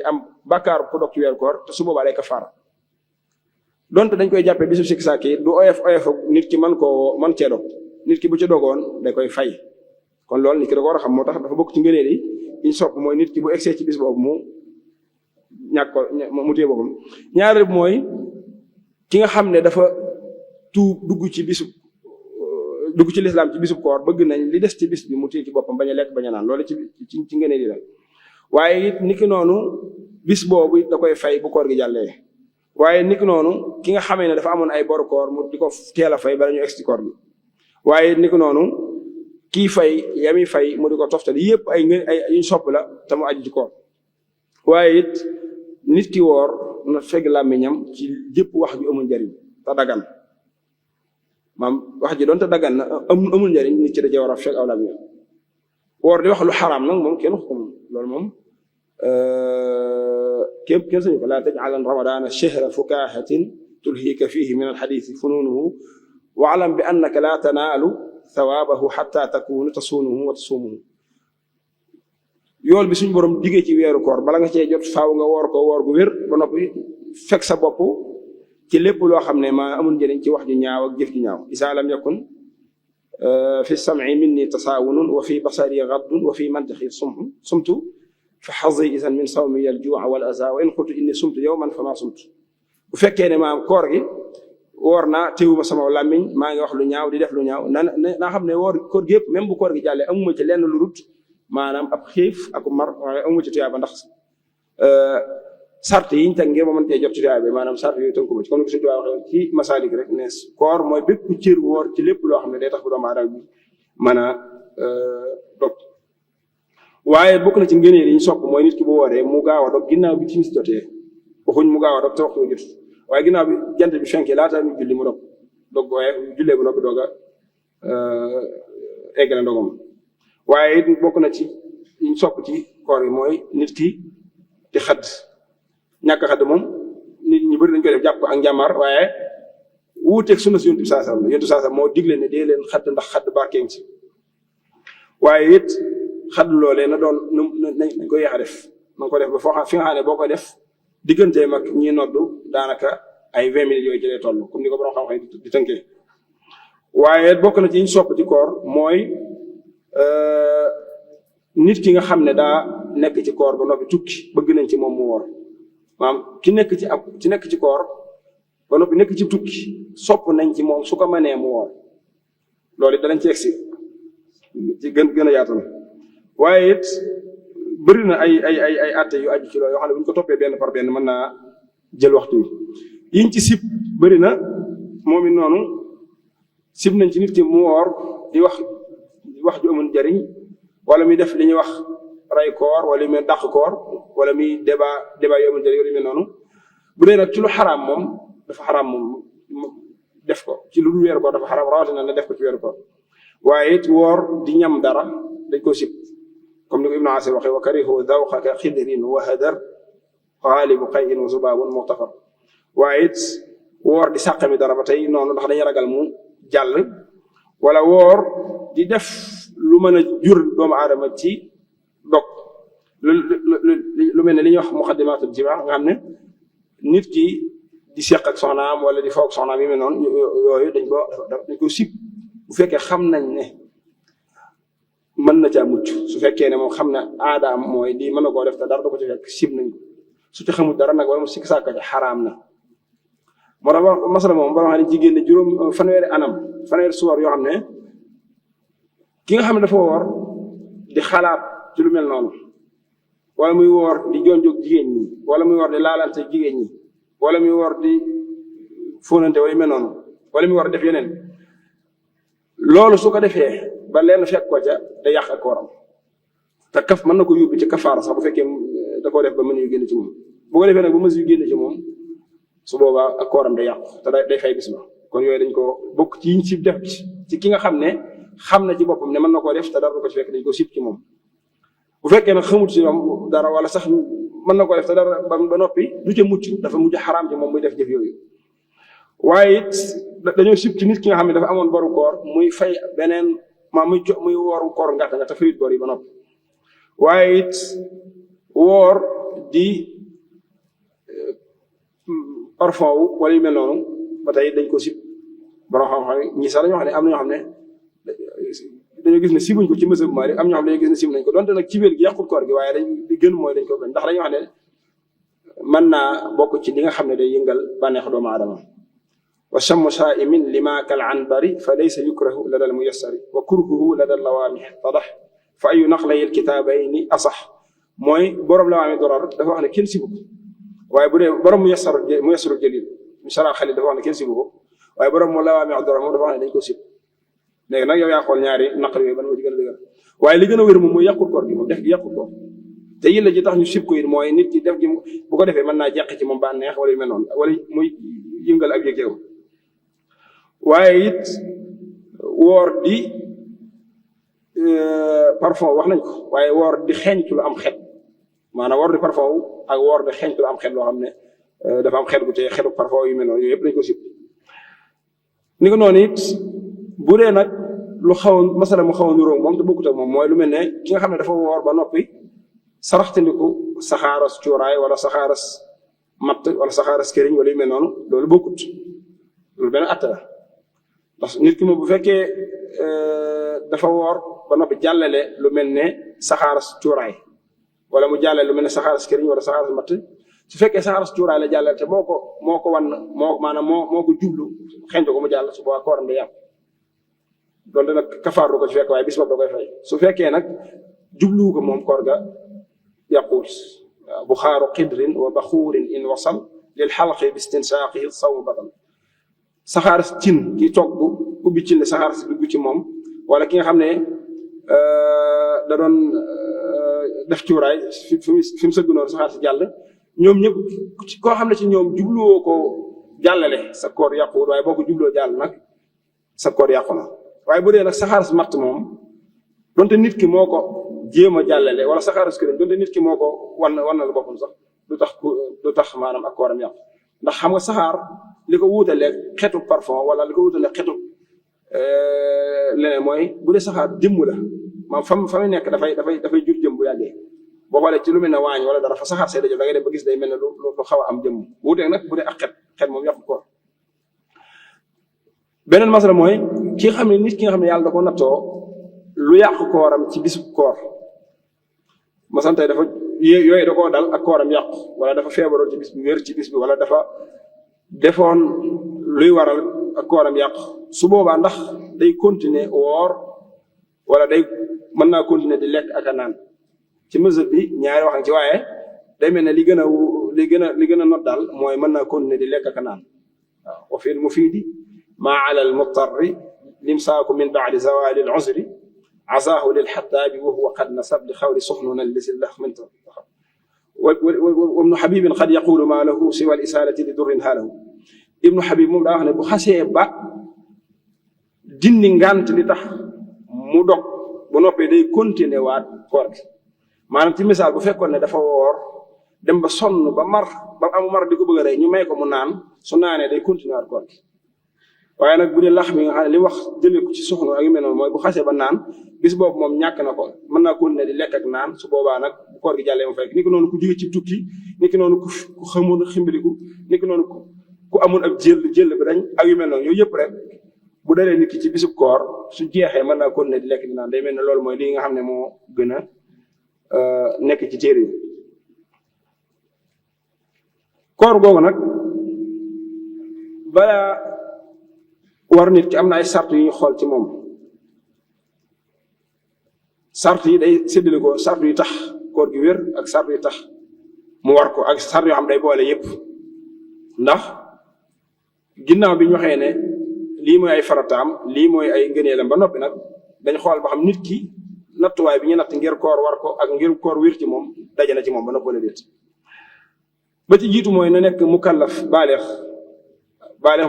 am bàkkaar ku dog ci weeru koor te su boobaa day kafaara donte dañ koy jàppee bisu sikk sàkk yi du oyof nit ki man cee dog nit ki bu ci dogoon da koy fay kon loolu nit ki da ko war a xam moo tax dafa bokk ci ngëneel yi ñu sopp mooy nit ki bu egsee ci bis boobu mu ñàkk ko mu téye boppam ñaareel mooy ki nga xam ne dafa dugg ci lislaam ci bisub koor bëgg nañ li des ci bis bi mu téye ci boppam bañ a lekk bañ a naan loolu ci ngëneel yi la waaye it niki noonu bis boobu da koy fay bu koor gi jàllee waaye niki noonu ki nga xamee ne dafa amoon ay boru koor mu di ko teel a fay bala ñu egg ci koor gi waaye niki noonu kii fay yami fay mu di ko toftali yëpp ay yuñ sopp la te mu aju ci koor waaye it nit ki woor na fegg làmmiñam ci jëpp wax ju amul njariñ te dagan maam wax ji doon te dagan na amul njariñ nit ki dajee war a fegg aw làmmiñam woor di wax lu xaraam nag moom kenn wax ko moom loolu moom kenn sañu ko laa taj'alan ramadaana shahra fukahatin tulhiika fihi min alxadiisi funuunuhu wa'lam bi annaka laa tanaalu thawaabahu xatta takunu tasuunuhu wa tasuumuhu yool bi suñu borom diggee ci weeru koor bala nga cee jot faaw nga woor ko woor gu wér ba noppi fekk sa bopp ci lépp loo xam ne maa amul njëriñ ci wax ju ñaaw ak jëf ju ñaaw isaa lam yakun fi sam'i minni tasaawunun wa fi basari gaddun wa fi mantiqi sumtu fa xazi isan min sawmi al juu'a wal azaa wa in qultu inni sumtu yawman fa ma sumtu bu fekkee ne maam koor gi woor naa teewuma sama làmmiñ maa ngi wax lu ñaaw di def lu ñaaw naa xam ne koor gi yëpp même bu koor gi jàllee amuma ci lenn lu rut maanaam ab xiif ak mar waaye amuma ci tuyaaba ndax sart yiñ teg ngir ma mën cee jot ci tuyaaba bi maanaam sart yooyu tënku ma ci comme ni ko suñu tubaab waxee ci masaalik rek ne koor mooy bépp cër woor ci lépp loo xam ne day tax bu doomu aadama bi mën a dog waaye bokk na ci ngëneel yi ñu sopp mooy nit ki bu wooree mu gaaw a dog ginnaaw bi timis jotee waxuñ mu gaaw a dog te waxtu jot waaye ginnaaw bi jant bi fenkee laata mi julli mu dog waaye jullee bu noppi doog a egg na ndogam waaye it bokk na ci ñu sopp ci koor yi mooy nit ki di xadd ñàkk xadd moom nit ñi bëri dañ koy def jàpp ak njàmbaar waaye wuuteeg sunna si yonent bi sallallahu alayhi wasallam moo digle ne dee leen xadd ndax xadd barkeem ci waaye it xadd loolee na doon nañ ko yéex a def na nga ko def ba foo xam fi nga xam ne boo koy def diggante mag ñi noddu daanaka ay 20 minutes yooyu jëlee toll comme ni ko borom xam-xam di tënkee waaye bokk na ci ñu sopp ci koor mooy nit ki nga xam ne daa nekk ci koor ba noppi tukki bëgg nañ ci moom mu woor maanaam ki nekk ci koor ba noppi nekk ci tukki sopp nañ ci moom su ko mënee mu woor loolu it danañ ci egsi ci gën a yaatal waaye it bëri na ay atte yu aju ci loolu yoo xam ne bu ñu ko toppee benn par benn mën naa jël waxtu wi yiñ ci sib bëri na moom it noonu sib nañ ci nit ki mu woor di wax ju amul njariñ wala muy def li ñuy wax ray koor wala muy dàq koor wala muy débat yu amul njariñ yu mel noonu bu dee nag ci lu xaraam moom dafa xaraam moom def ko ci lu dul weeru koor dafa xaraam rawatina na def ko ci weeru koor waaye it woor di ñam dara dañ ko sib comme ni ko Ibnu Asir waxee wa karihu dawqaka xidrin wa hadar xaalibu qayin wa zubaabun muxtafar waaye it woor di sàqami dara ba tey noonu ndax dañuy ragal mu jàll wala woor di def lu mën a jur doomu aadama ci dog lu mel ne li ñuy wax muqaddimatul jimaa nga xam ne nit ki di seq ak soxnaam wala di foog soxnaam yi mel noonu yooyu dañ ko sib bu fekkee xam nañ ne mën na caa mucc su fekkee ne moom xam ne aadaam mooy lii mën na koo def te dara du ko ci fekk sib nañ ko su ci xamul dara nag wala mu sikk sàkka ci xaraam na moo tax masala moom ba nga xam ne jigéen ne juróom fanweeri suwar yoo xam ne ki nga xam ne dafa woor di xalaat ci lu mel noonu wala muy woor di jonjoog jigéen ñi wala muy woor di laalante jigéen ñi wala muy woor di fóonante wala yu mel noonu wala muy woor def yeneen loolu su ko defee ba leen fekk ko ca da yàq ak kooram te kaf mën na ko yóbbu ci kafaara sax bu fekkee da koo def ba mën yu génn ci moom bu ko defee nag ba mën yu génn ci moom su boobaa ak kooram day yàqu te day fay bis ba kon yooyu dañ ko bokk ci yiñ sib def ci ki nga xam ne xam na ci boppam ne mën na koo def te dara du ko ci fekk dañ ko sib ci moom bu fekkee nag xamut ci moom dara wala sax mën na ko def te dara ba noppi du ca mucc dafa mujj xaraam ci moom muy def jëf yooyu. waaye it dañoo sib ci nit ki nga xam ne dafa amoon boru koor muy fay beneen muy wooru koor ngàtt nga te fayut bor yi ba noppi. waaye it woor di parfum wu wala yu mel noonu ba tey dañ ko sib borom xam-xam ñi sax dañoo xam ne am na ñoo xam ne dañoo gis ne sibuñ ko ci mësëb Maalik am ñoo xam ne dañoo gis ne sib nañ ko donte nag ci biir gi yàqut koor gi waaye di gën mooy dañ ko bañ ndax dañoo xam ne mën naa bokk ci li nga xam ne day yëngal bànneex doomu aadama. wa chammu saa'imin lima kal anbari fa laysa yukrahu lada al muyassari wa kurhuhu lada al lawaamih tadax fa ayu naqlay al kitaabayni asax mooy borom lawaami dorar dafa wax ne kenn sibu ko waaye bu dee borom muyassaru jalil misara xalil dafa wax ne kenn sibu ko waaye borom mu lawaami dorar moom dafa wax ne dañ ko sib. léegi nag yow yaa xool ñaari naqar yooyu ban moo ci gën a dëgër waaye li gën a wér moom mooy yàqul koor gi moom def gi yàqul koor te yilla ji tax ñu sib ko it mooy nit ki def gi bu ko defee mën naa jeq ci moom ba neex wala yu mel noonu wala muy yëngal ak yëgeew. waaye it woor di parfum wax nañ ko waaye woor di xeeñtu lu am xet maanaam woor di parfum ak woor di xeeñtu lu am xet loo xam ne dafa am xet gu te xetu parfum yu mel noonu yooyu yëpp dañ ko sib. ni ko noonu it bu dee nag lu xaw a masala mu xaw a niróo moom te bokkut ak moom mooy lu mel ne ki nga xam ne dafa woor ba noppi saraxtandiku saxaaras cuuraay wala saxaaras matt wala saxaaras këriñ wala yu mel noonu loolu bokkut loolu benn atta la ndax nit ki moom bu fekkee dafa woor ba noppi jàllale lu mel ne saxaaras cuuraay wala mu jàllale lu mel ne saxaaras këriñ wala saxaaras matt su fekkee saxaaras cuuraay la jàllale te moo ko wan moo ko jublu xeeñtu ko mu jàll su boobaa kooram day yàqu donte nag kafaar du ko ci fekk waaye bis boobu da koy fay su fekkee nag jubluwu ko moom koor ga yàquwul. waaw buxaaru qidrin wa baxuurin in wasal lil xalqi bi istinsaaqi sawmu batal saxaar cin ki togg ubbi cin ne saxaar si dugg ci moom wala ki nga xam ne da doon def cuuraay fi mu sëgg noonu saxaar si jàll ñoom ñëpp koo xam ne ci ñoom jubluwoo ko jàllale sa koor yàquwul waaye boo ko jubloo jàll nag sa koor yàqu na. waaye bu dee nag saxaar si matt moom donte nit ki moo ko jéem a jàllale wala saxaar si këriñ donte nit ki moo ko wannal boppam sax du tax maanaam ak kooram yàqu ndax xam nga saxaar li ko wuutalee xetu parfum wala li ko wuutalee xetu leneen mooy bu dee saxaar jëmm la maanaam fa muy nekk dafay jur jëm bu yàggee boo xoolee ci lu mel ne waañ wala dara fa saxaar see dajo da ngay dem ba gis day mel ne lu xaw a am jëmm wuuteeg nag bu dee ak xet moom yàqu koor. beneen masala mooy ki nga xam ne nit ki nga xam ne yàlla da ko nattoo lu yàq kooram ci bisu koor masan tey dafa yooyu da koo dal ak kooram yàqu wala dafa feebaroon ci bis bi wér ci bis bi wala dafa defoon luy waral ak kooram yàqu su boobaa ndax day continuer woor wala day mën naa continuer di lekk ak a naan ci mesure bi ñaari wax ci waaye day mel ne li gën a not daal mooy mën naa continuer di lekk ak a naan waaw wa fil mufiidi maa ala al mutarri limsaaku min baadi zawali al usri azaahu lil xattaabi wa huwa qad nasab li xawli suxnuna lisi lax minta wa ibnu xabibin qad yaqulu maa lahu siwa al isaalati li durrin haalahu ibnu xabib moom daa wax ne bu xasee ba dindi ngant li tax mu dog bu noppee day continuer waat koor gi maanaam ci misaal bu fekkoon ne dafa woor dem ba sonn ba amu mar di ko bëgg a rey ñu may ko mu naan su naanee day continuer waat koor gi waaye nag bu dee lax mi nga xam ne li wax jëlee ko ci soxna ak yu mel noonu mooy bu xasee ba naan bis boobu moom ñàkk na ko mën naa continuer di lekk ak naan su boobaa nag bu koor gi jàllee mu fekk ni ki noonu ku jóge ci tukki ni ki noonu ku xamoon ximbiliku ni ki noonu ku amoon ak jël bi dañ ak yu mel noonu yooyu yëpp rek bu dalee nit ki ci bisub koor su jeexee mën naa continuer di lekk di naan day mel ne loolu mooy lii nga xam ne moo gën a nekk ci téere yi koor googu nag balaa war nit ki am na ay sart yu ñu xool ci moom sart yi day séddale ko sart yu tax koor gi wér ak sart yu tax mu war ko ak sart yoo xam day boole yépp ndax ginnaaw bi ñu waxee ne lii mooy ay farataam lii mooy ay ngëneelam ba noppi nag dañ xool ba xam nit ki nattuwaay bi ñu natt ngir koor war ko ak ngir koor wér ci moom daje na ci moom ba noppi wala déet ba ci jiitu mooy na nekk mukallaf baaleex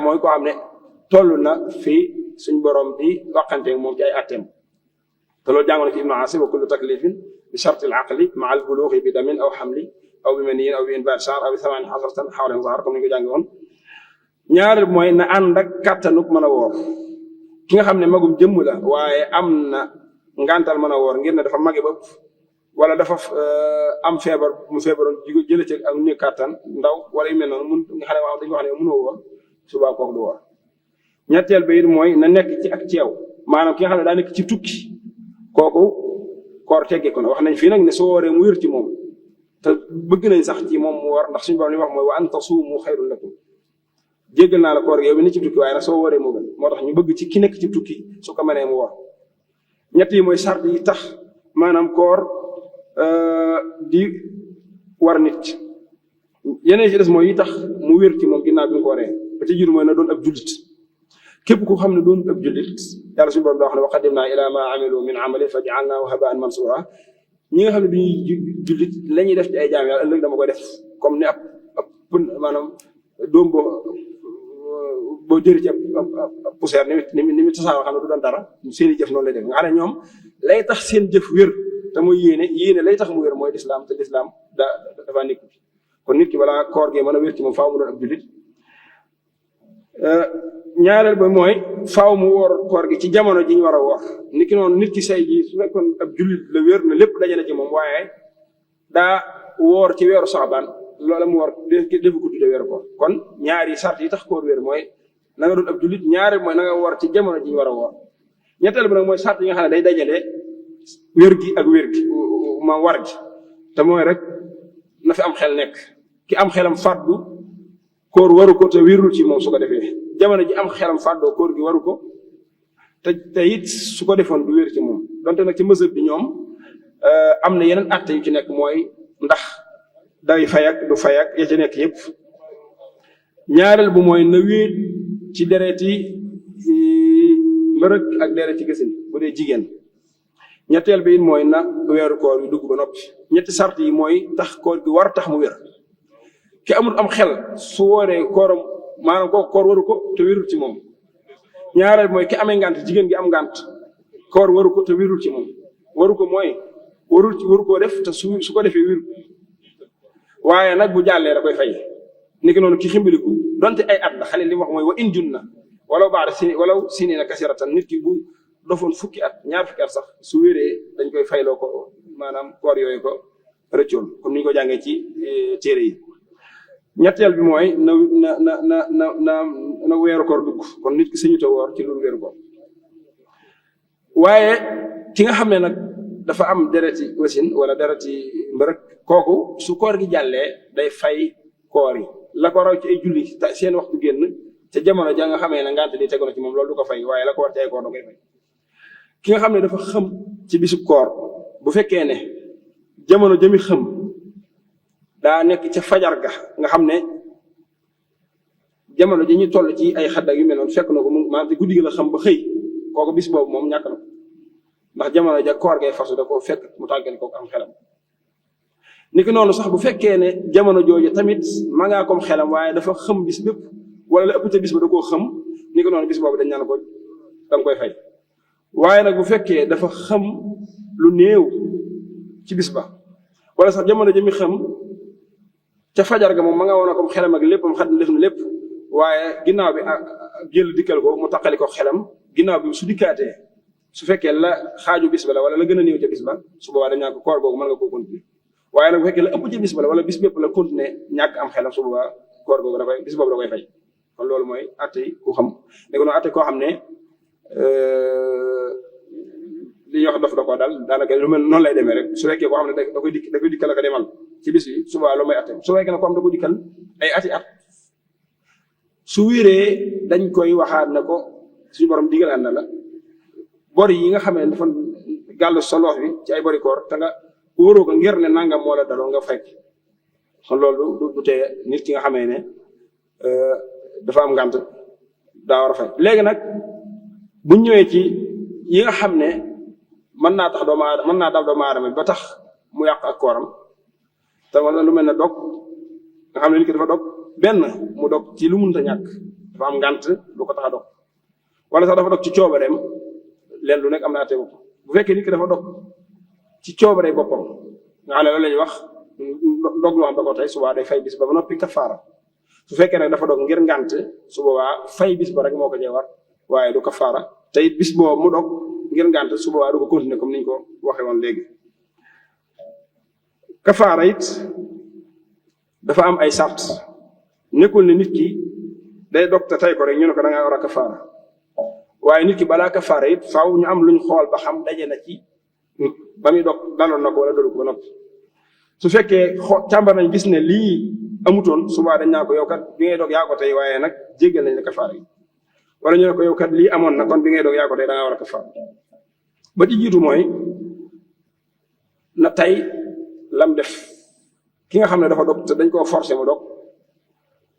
mooy koo xam ne toll na fii suñ borom di waxante moom ci ay atteem te loolu jàngoon ci Ibnu Asir wa kullu taklifin bi sharti al aqli maa al bulughi bi damin aw xamli aw bi maniyin aw bi inbaat sha'r aw bi thamani hasratan hawlan zahar comme ni ñu ko jàngi woon. ñaareel mooy na ànd ak kàttanuk mën a woor ki nga xam ne magum jëmm la waaye am na ngantal mën a woor ngir ne dafa mage ba wala dafa am feebar mu feebaroon jële ci ak néew kàttan ndaw wala yu mel noonu mun nga xam ne waaw dañu wax ne mënoo woor subaa kooku du woor. ñetteel ba it mooy na nekk ci ak ceew maanaam ki nga xam ne daa nekk ci tukki kooku koor tegge ko na wax nañ fii nag ne soo wooree mu wér ci moom te bëgg nañ sax ci moom mu woor ndax suñu borom li wax mooy wa an tasuumu xayrun lakum jéggal naa la koor gi yow bi ne ci tukki waaye nag soo wooree moo gën moo tax ñu bëgg ci ki nekk ci tukki su ko mënee mu woor. ñett yi mooy sart yi tax maanaam koor di war nit yeneen ci des mooy yi tax mu wér ci moom ginnaaw bi mu ko waree ba ci jiitu mooy na doon ab jullit képp ku xam ne doon ab jullit yàlla suñu borom daa wax ne wa qadimnaa ilaa maa amilu min amalin fa ja'alnaahu haba'an mansuura ñi nga xam ne duñuy jullit la ñuy def ci ay jaam yàlla ëllëg dama koy def comme ni ab maanaam doom boo jëri ci ab poussière ni mi tasaaroo xam ne du doon dara seen i jëf noonu lay def nga xam ne ñoom lay tax seen jëf wér te mooy yéene lay tax mu wér mooy lislaam te lislaam dafa nekk kon nit ki balaa koor gee mën a wér ci moom faaw mu doon ab jullit. ñaareel ba mooy faaw mu woor koor gi ci jamono ji ñu war a woor ni ki noonu nit ki say ji su fekkoon ab jullit la wér na lépp daje na ci moom waaye daa woor ci weeru saxbaan loola mu woor defu ko tudde weeru koor kon ñaari sart yi tax koor wér mooy na nga doon ab jullit ñaareel mooy na nga woor ci jamono ji ñu war a woor ñetteel bi nag mooy sart yi nga xam ne day dajale wér gi ak wér gi ma war gi te mooy rek na fi am xel nekk ki am xelam fàddu koor waru ko te wérul ci moom su ko defee jamono ji am xelam fàddoo koor gi waru ko te it su ko defoon du wér ci moom donte nag ci mazhab bi ñoom am na yeneen atte yu ci nekk mooy ndax day fayak du fayak ya ci nekk yépp ñaareel bu mooy na wéet ci dereti mbërëg ak dereti gësin bu dee jigéen ñetteel bi it mooy na weeru koor yu dugg ba noppi ñetti sart yi mooy tax koor gi war tax mu wér ki amul am xel su wooree kooram maanaam kooku koor waru ko te wérul ci moom ñaareel mooy ki amee ngant jigéen gi am ngant koor waru ko te wérul ci moom waru ko mooy waru koo def te su ko defee wéru waaye nag bu jàllee da koy fay ni ki noonu ki ximbiliku donte ay at la xale li mu wax mooy wa in junna walaw ba'da sinina kasiratan nit ki bu dofoon fukki at ñaar fukki at sax su wéree dañ koy fayloo ko maanaam koor yooyu ko rëccoon comme ni ñu ko jàngee ci téere yi ñetteel bi mooy na weeru koor dugg kon nit ki sañu ta woor ci loolu weeru koor waaye ki nga xam ne nag dafa am dereti wasin wala dereti mbërëk kooku su koor gi jàllee day fay koor yi la ko raw ci ay julli seen waxtu génn ca jamono ja nga xamee ne ngant di tegu na ci moom loolu du ko fay waaye la ko war ci ay koor da koy fay ki nga xam ne dafa xëm ci bisu koor bu fekkee ne jamono jëmi xëm daa nekk ca fajar ga nga xam ne jamono ji ñu toll ci ay xaddak yu mel noonu fekk na ko maanaam te guddi gi la xam ba xëy kooku bis boobu moom ñàkk na ko ndax jamono ja koor gay fasu da koo fekk mu tàggali kooku am xelam ni ki noonu sax bu fekkee ne jamono jooju tamit ma ngaa kom xelam waaye dafa xëm bis bépp wala la ëpp te bis ba da koo xëm ni ki noonu bis boobu dañ naan ko da nga koy fay waaye nag bu fekkee dafa xam lu néew ci bis ba wala sax jamono jëmi xam ca fajar ga moom ma nga woon comme xelam ak léppam xam def na lépp waaye ginnaaw bi jël dikkal ko mu taqali ko xelam ginnaaw bi su dikkaatee su fekkee la xaaju bis ba la wala la gën a néew ca bis ba su boobaa dañ naan ko koor googu mën nga koo continuer waaye nag bu fekkee la ëpp ca bis ba la wala bis bépp la continuer ñàkk am xelam su boobaa koor googu da koy bis boobu da koy fay kon loolu mooy atte ku xam léegi noonu atte koo xam ne li ñuy wax dof da koo daal daanaka lu mel noonu lay demee rek su fekkee koo xam ne da koy dikkal ak demal ci bis bi suba lu may atte su fekkee ne ko am da ko dikkal ay ati at su wéree dañ koy waxaat ne ko suñu borom digalaan na la bor yi nga xam ne dafa gàllu sa loos bi ci ay bori koor te nga wóoroo ko ngir ne nangam moo la daloo nga fekk kon loolu du tee nit ki nga xamee ne dafa am ngànt daa war a fay léegi nag bu ñëwee ci yi nga xam ne mën naa tax mën naa dal doomu aadama ba tax mu yàq ak kooram te wala lu mel ne dog nga xam ne nit ki dafa dog benn mu dog ci lu mënta ñàkk dafa am ngànt lu ko tax a dog wala sax dafa dog ci coobareem leen lu nekk am na àtte bopp bu fekkee nit ki dafa dog ci coobare boppam nga xam ne loolu la ñuy wax dog loo xam da ko tey subaa day fay bis ba noppi kafaara su fekkee nag dafa dog ngir ngànt su boobaa fay bis ba rek moo ko cee war waaye du kafaara te it bis boobu mu dog ngir ngànt su boobaa du ko continuer comme niñ ko waxee woon léegi. kafaara it dafa am ay sart nekkul ne nit ki day dog te tey ko rek ñu ne ko da ngaa war a kafaara waaye nit ki balaa kafaara it faaw ñu am luñ xool ba xam daje na ci ba muy dog daloon na ko wala doolu ko ba noppi su fekkee càmbar nañ gis ne lii amutoon subaa dañ naa ko yow kat bi ngay dog yaa ko tey waaye nag jéggal nañ la kafaara yi wala ñu ne ko yow kat lii amoon na kon bi ngay dog yaa ko tey da ngaa war a kafaara ba ci jiitu mooy na tey lam def ki nga xam ne dafa dog te dañ koo forcer mu dog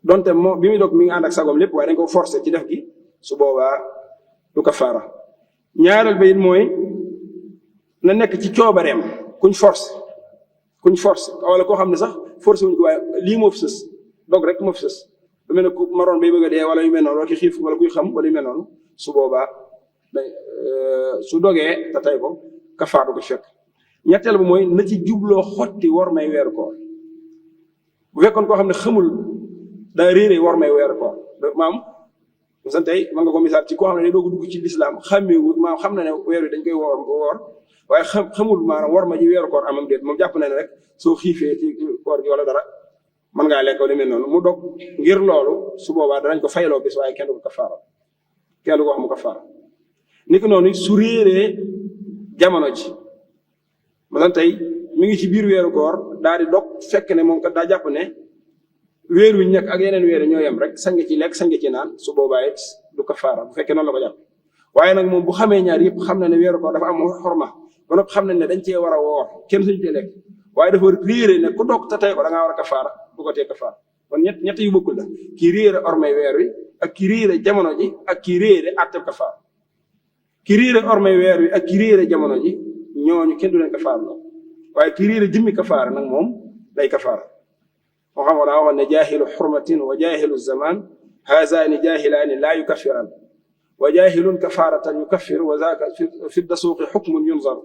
donte moo bi muy dog mi ngi ànd ak sagom lépp waaye dañ koo forcer ci def gi su boobaa du kafaara ñaareel ba it mooy na nekk ci coobareem kuñ force wala koo xam ne sax forcé wuñ ko waaye lii moo fi sës dog rek moo fi sës lu mel ne ku maroon bay bëgg a dee wala yu mel noonu wala ki xiif wala kuy xam wala yu mel noonu su boobaa su dogee te tey ko kafaar du ko fekk ñetteel ba mooy na ci jubloo xotti war may weeru koor bu fekkoon koo xam ne xamul daa réeré war may weeru koor maam san tey man nga ko misaal ci koo xam ne day doog dugg ci lislaam xàmmeewu maam xam na ne weer wi dañ koy woor waaye xamul maanaam war ma ji weeru koor amam déet moom jàpp na ne rek soo xiifee ci koor gi wala dara mën ngaa lekk li mel noonu mu dog ngir loolu su boobaa danañ ko fayloo bis waaye kenn du ko kafaara kenn du ko wax mu kafaara ni ki noonu su réeree jamono ji maanaam tey mi ngi ci biir weeru koor daal di dog fekk ne moom kat daa jàpp ne weer wi nekk ak yeneen weer ñoo yem rek sang ci lekk sang ci naan su boobaa it du kafaara bu fekkee noonu la ko jàpp waaye nag moom bu xamee ñaar yëpp xam na ne weeru koor dafa am xorma ba noppi xam nañ ne dañ cee war a woor kenn suñu cee lekk waaye dafa réere ne ku dog te tey ko da ngaa war a kafaara bu ko tee kafaara kon ñett yu bokkul la kii réere ormay weer wi ak kii réere jamono ji ak kii réere àtteb kafaara kii réere ormay weer wi ak kii réere jamono ji ñooñu kenn du leen kafaara la waaye kii réere jëmmi kafaara nag moom day kafaara moo xam daa waxoon ne jaahilu xurmatin wa jaahilu zaman hazaani jaahilaani laa yukaffiran wa jaahilun kafaaratan yukaffir wa zaaka fi dasuuqi xukmun yunzar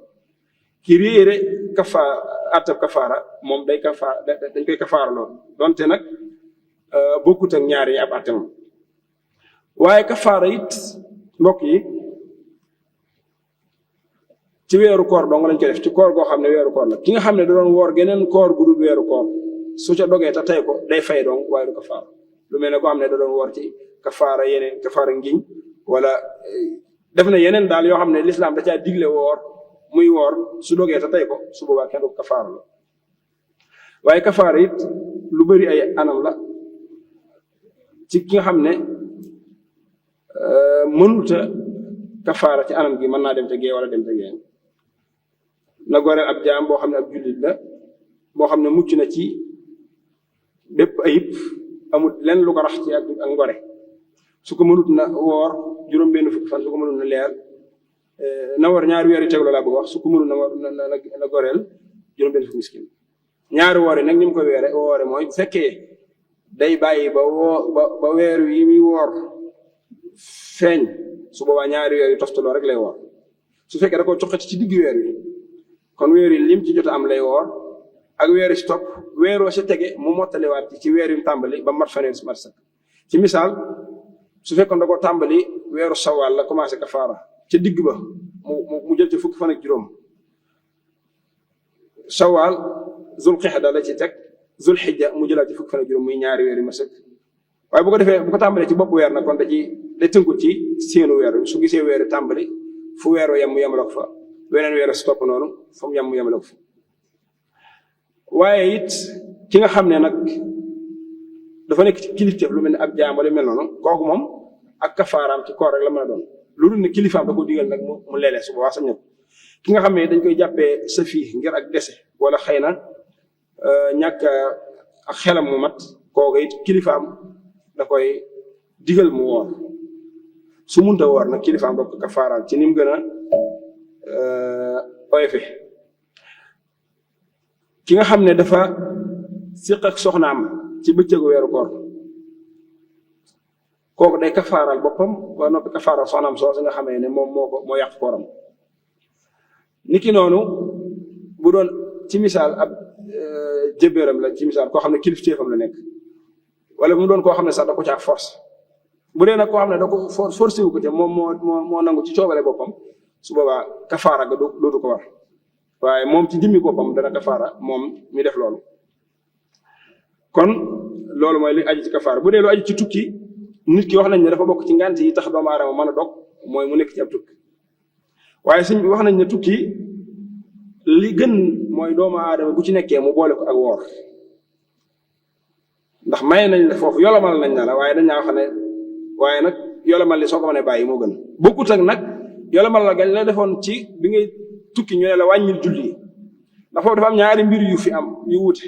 ki réere attab kafaara moom dañ koy kafaara lool donte nag bokkut ak ñaar yi ab atte moom waaye kafaara it mbokk yi ci weeru koor dong lañ koy def ci koor goo xam ne weeru koor la ki nga xam ne da doon woor geneen koor gu dul weeru koor su ca dogee te tey ko day fay dong waaye du kafaara lu mel ne koo xam ne da doon woor ci kafaara ngiñ wala def na yeneen daal yoo xam ne lislaam da caa digle woor muy woor su dogee te tey ko su boobaa kenn du kafaara la waaye kafaara it lu bari ay anam la ci ki nga xam ne mënuta kafaara ci anam gi mën naa dem te gee wala dem te gee na goreel ab jaam boo xam ne ab jullit la boo xam ne mucc na ci bépp ayib amul lenn lu ko rax ci ak ngore su ko mënut na woor juróom-benn fukki fan su ko mënut na leer na war ñaari weer yu tegu la laa bëgg wax su ko mënut na goreel juróom-benn fukki miskin ñaari woor yi nag ni mu ko woore mooy bu fekkee day bàyyi ba weer yi muy woor feeñ su boobaa ñaari weer yu toftaloo rek lay woor su fekkee da ko coqati ci digg weer wi kon weer yi lim ci jot am lay woor ak weer yi si topp weeroo sa tege mu mottaliwaat ci weer yu tàmbali ba mat fanweer si mat sax ci misaal su fekkoon da ko tàmbali weeru sawaal la commencé kafaara ca digg ba mu jël ci fukki fan ak juróom sawaal zul xixda la ci teg zul xijja mu jëlaat ci fukki fan ak juróom muy ñaari weer yu ma sëkk waaye bu ko defee bu ko tàmbalee ci bopp weer nag kon day tënku ci seenu weer su gisee weeru tàmbali fu weeru yem mu yemale ko fa weneen weer si topp noonu fa mu yem mu yemale ko fa waaye it ki nga xam ne nag dafa nekk ci kilifteef lu mel ne ab jaam wala mel noonu kooku moom ak kafaaraam ci koor rek la mën a doon loolu ne kilifaam da ko digal nag mu leele su boobaa sañ na ki nga xam ne dañ koy jàppee sa fii ngir ak dese wala xëy na ñàkk ak xelam mu mat kooku it kilifaam da koy digal mu woor su munta woor nag kilifaam da ko kafaaraal ci ni mu gën a oyofe ki nga xam ne dafa siq ak soxnaam ci bëccëgu weeru koor kooku day kafaaral boppam ba noppi kafaaral soxnaam soo si nga xamee ne moom moo yàq kooram niki noonu bu doon ci misaal ab jëbéeram la ci misaal koo xam ne kilifteefam la nekk wala mu doon koo xam ne sax da ko caag force bu dee nag koo xam ne da ko forcé wu ko te moom moo nangu ci coobare boppam su boobaa kafaara ga dootu ko war waaye moom ci jëmmi boppam dana kafaara moom mi def loolu. kon loolu mooy li aju ci kafaara bu dee lu aju ci tukki nit ki wax nañ ne dafa bokk ci ngant yi tax doomu aadama mën a dog mooy mu nekk ci ab tukki waaye sëñ bi wax nañ ne tukki li gën mooy doomu aadama bu ci nekkee mu boole ko ak woor ndax may nañ la foofu yolomal nañ na la waaye dañ naa wax ne waaye nag yolomal li soo ko mënee bàyyi moo gën bokkut ak nag yolomal la gañ la defoon ci bi ngay tukki ñu ne la wàññil julli yi ndax foofu dafa am ñaari mbir yu fi am yu wuute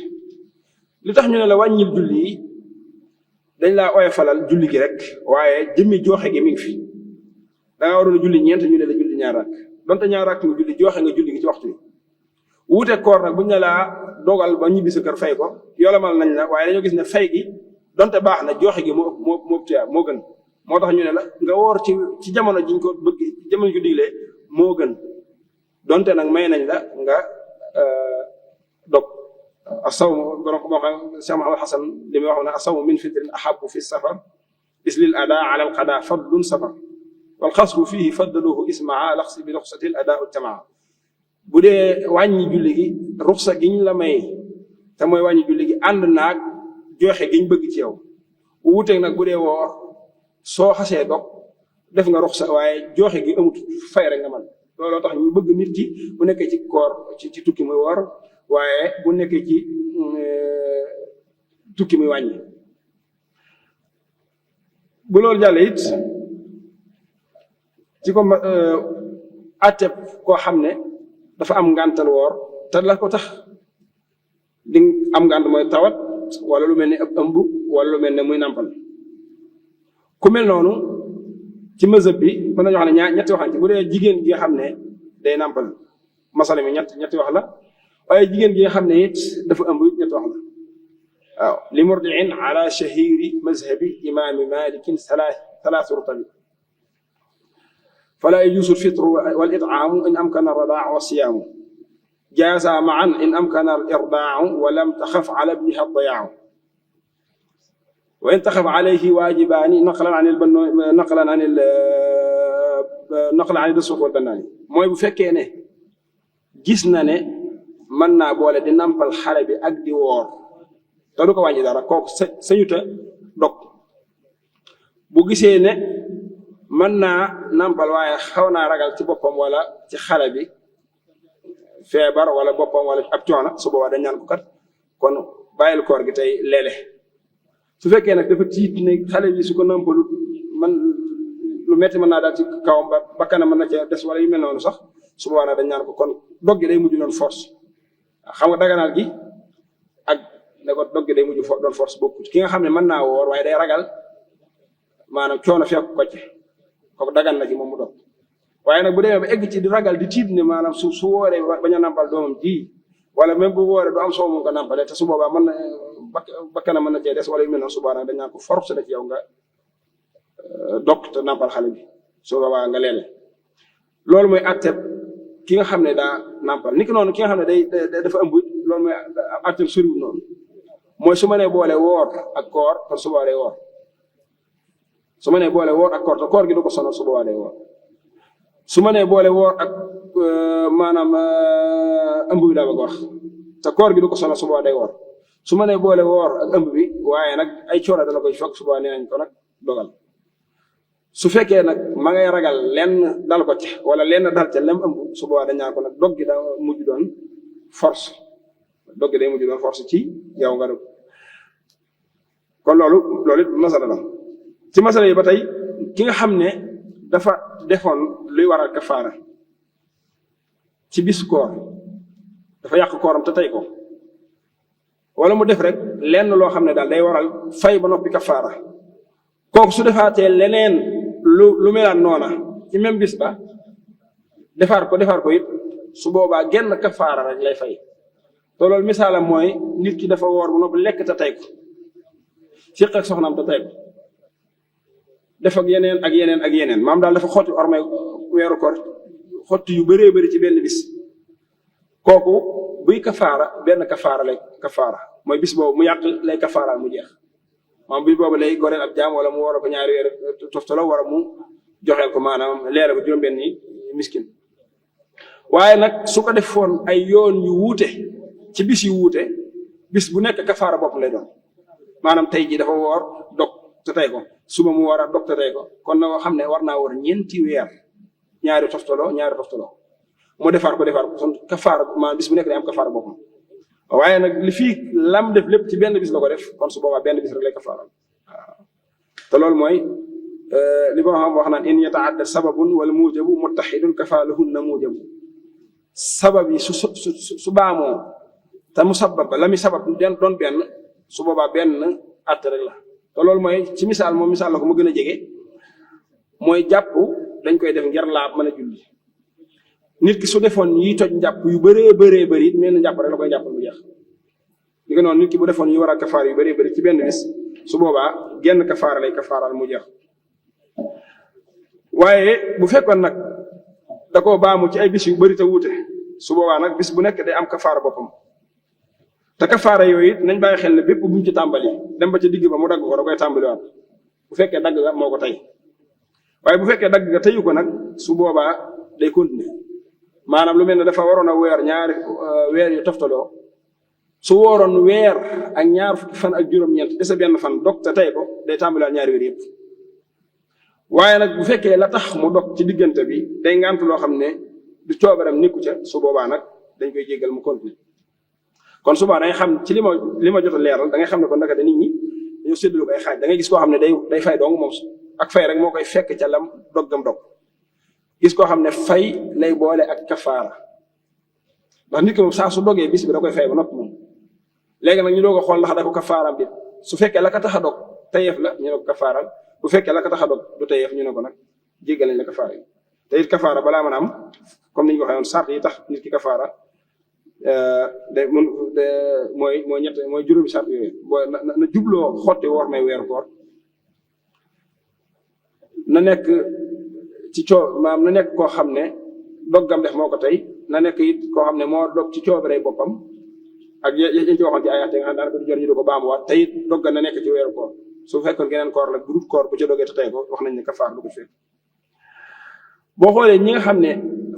li tax ñu ne la wàññil julli yi dañ laa oyofalal julli gi rek waaye jëmmi jooxe gi mi ngi fi da nga waroon a julli ñeent ñu ne la julli ñaar rakk donte ñaar rakk nga julli jooxe nga julli gi ci waxtu bi wuute koor nag buñ ne laa dogal ba ñibbi sa kër fay ko yolomal nañ la waaye dañoo gis ne fay gi donte baax na jooxe gi moo tuyaab moo gën moo tax ñu ne la nga woor ci jamono jiñ ko bëgg jamono ko diglee moo gën donte nag may nañ la nga dog asawmu borom moo xam Cheikh Mahamad Hasan li muy wax ne asawmu min fitrin ahabu fi safar is lil ada ala al qada fadlun safar wal xasru fihi fadluhu ismaa laxsi bi ruxsati al ada tamaa bu dee wàññi julli gi ruxsa giñ la may te mooy wàññi julli gi ànd naag joxe giñ bëgg ci yow wuuteeg nag bu dee woor soo xasee dog def nga ruxsa waaye joxe gi amut fay rek nga man looloo tax ñu bëgg nit ki bu nekkee ci koor ci tukki muy woor waaye bu nekkee ci tukki muy wàññi bu loolu jàlle it ci ko atteb koo xam ne dafa am ngàntal woor te la ko tax di am ngànt mooy tawat wala lu mel ni ab ëmb wala lu mel ne muy nàmpal ku mel noonu ci mazhab bi mën nañu wax ne ñetti waxante bu dee jigéen gi nga xam ne day nàmpal masala mi ñetti wax la waaye jigéen gi nga xam ne it dafa ëmb ñetti wax la waaw li murdiin ala shahiri mazhabi imaami malikin salaasu rutabi fala yajuusu alfitru wal it'aamu in amkana alradaacu wa siyaamu jaaza maan in amkana al irdaacu wa lam taxaf ala ibniha addayaacu wa in taxaf alayhi waajibaani naqlan an dasuuq wal bannaani mooy bu fekkee ne gis na ne mën naa boole di nampal xale bi ak di woor te du ko wàññi dara kooku sañuta dog bu gisee ne mën naa nampal waaye xaw naa ragal ci boppam wala ci xale bi feebar wala boppam wala ab coono su boobaa dañ naan ko kat kon bàyyil koor gi tey leele su fekkee nag dafa tiit ne xale bi su ko nampalut man lu metti mën naa daal ci kawam ba bakkana mën na ca des wala yu mel noonu sax su boobaa nag dañ naan ko kon dog gi day mujj doon force xam nga daganaal gi ak ne ko dog gi day mujj doon force bokkut ki nga xam ne mën naa woor waaye day ragal maanaam coono fekk ko ci kooku dagan na ci moom mu dog waaye nag bu demee ba egg ci di ragal di tiit ne maanaam su wooree bañ a nampal doomam ji wala même bu wooree du am soo mun ko nampale te su boobaa mën na bakkana mën na cee des wala yu mel noonu su boobaa nag dañ naan ko force la ci yow nga dog te nampal xale bi su boobaa nga leele loolu mooy atteb ki nga xam ne daa nampal niki noonu ki nga xam ne dafa ëmb loolu mooy atteb suriwul noonu mooy su ma nee boole woor ak koor kon su boobaa day woor su ma nee boole woor ak koor te koor gi du ko sonal su boobaa day woor su ma nee boole woor ak maanaam ëmb bi daa bëgg wax te koor gi du ko sonal su boobaa day woor su ma nee boole woor ak ëmb bi waaye nag ay coono dana koy fekk su boobaa nee nañ ko nag dogal su fekkee nag ma ngay ragal lenn dal ko ci wala lenn dal ca lem ëmb su boobaa dañ naan ko nag dog gi daa mujj doon force dog gi day mujj doon force ci yow nga dog kon loolu it masala la ci masala yi ba tey ki nga xam ne dafa defoon luy waral kafaara ci bis koor dafa yàq kooram te tey ko wala mu def rek lenn loo xam ne daal day waral fay ba noppi kafaara kooku su defaatee leneen lu melaan noona ci même bis ba defaat ko it su boobaa genn kafaara rek lay fay te loolu misaalam mooy nit ki dafa woor bu noppi lekk te tey ko séq ak soxnaam te tey ko def ak yeneen maam daal dafa xotti ormay weeru koor xotti yu bëree bëri ci benn bis kooku buy kafaara benn kafaara lay kafaara mooy bis boobu mu yàq lay kafaara mu jeex maanaam bis boobu lay goreel ab jaam wala mu war a ko ñaari weer toftalo war a mu joxeel ko maanaam leeral ko juróom-benni miskin waaye nag su ko defoon ay yoon yu wuute ci bis yu wuute bis bu nekk kafaara bopp lay doon maanaam tey ji dafa woor dog te tey ko suba mu war a dog te tey ko kon na xam ne war naa woor ñeenti weer ñaari toftalo mu defaat ko kon kafaara maanaam bis bu nekk day am kafaara boppam waaye nag li fii lam def lépp ci benn bis la ko def kon su boobaa benn bis rek lay kafaara waaw te loolu mooy li ba xam wax naan in yataadda sababun wal mujabu muttaxidun kafaalahunna mujabu sabab yi su baamoo te mu sabab la mi sabab doon benn su boobaa benn att rek la te loolu mooy ci misaal moom misaal la ko mu gën a jege mooy jàpp dañ koy def ngir laab mën a julli nit ki su defoon yi toj njàpp yu bëree bëri mel na njàpp rek la koy jàppal mu jeex li ko noonu nit ki bu defoon yi war a kafaar yu bëree bëri ci benn bis su boobaa genn kafaara lay kafaaral mu jeex waaye bu fekkoon nag da koo baamu ci ay bis yu bëri te wuute su boobaa nag bis bu nekk day am kafaara boppam te kafaara yooyu it nañ bàyyi xel ne bépp buñ ci tàmbali dem ba ci digg ba mu dagg ko da koy tàmbaliwaat bu fekkee dagg nga moo ko tey waaye bu fekkee dagg nga teyu ko nag su boobaa day continuer maanaam lu mel ne dafa waroon a weer ñaari weer yu toftaloo su wooroon weer ak ñaar fukki fan ak juróom-ñeent dese benn fan dog te tey ko day tàmbaliwaat ñaari weer yëpp waaye nag bu fekkee la tax mu dog ci diggante bi day ngant loo xam ne du coobaram nekku ca su boobaa nag dañ koy jéggal mu continuer kon subaa da ngay xam ci li ma jot a leeral da ngay xam ne kon ndakate nit ñi dañoo séddale ko ay xaaj da ngay gis koo xam ne day fay dong moom ak fay rek moo koy fekk ca lam doggam dog gis koo xam ne fay lay boole ak kafaara ndax nit ki moom saa su dogee bis bi da koy fay ba noppi moom léegi nag ñu doog a xool ndax da ko kafaaram bi su fekkee la ka tax a dog tayeef la ñu ne ko kafaaral bu fekkee la ka tax a dog du tayeef ñu ne ko nag jéggal nañ la kafaara yi te it kafaara balaa mën a am comme ni ñu ko waxee woon sart yi tax nit ki kafaara mooy ñett mooy juróomi sart yooyu boo na jubloo xotti woor may weeru koor na nekk ci maam na nekk koo xam ne doggam def moo ko tey na nekk it koo xam ne moo dog ci coobaree boppam ak yéen ci waxoon ci ayaat nga xam daanaka du jar ñu di ko baamuwaat te it dogga na nekk ci weeru koor su fekkoon geneen koor la groupe koor bu ci doggee te tey ko wax nañ ne kafaar du ko fekk boo xoolee ñi nga xam ne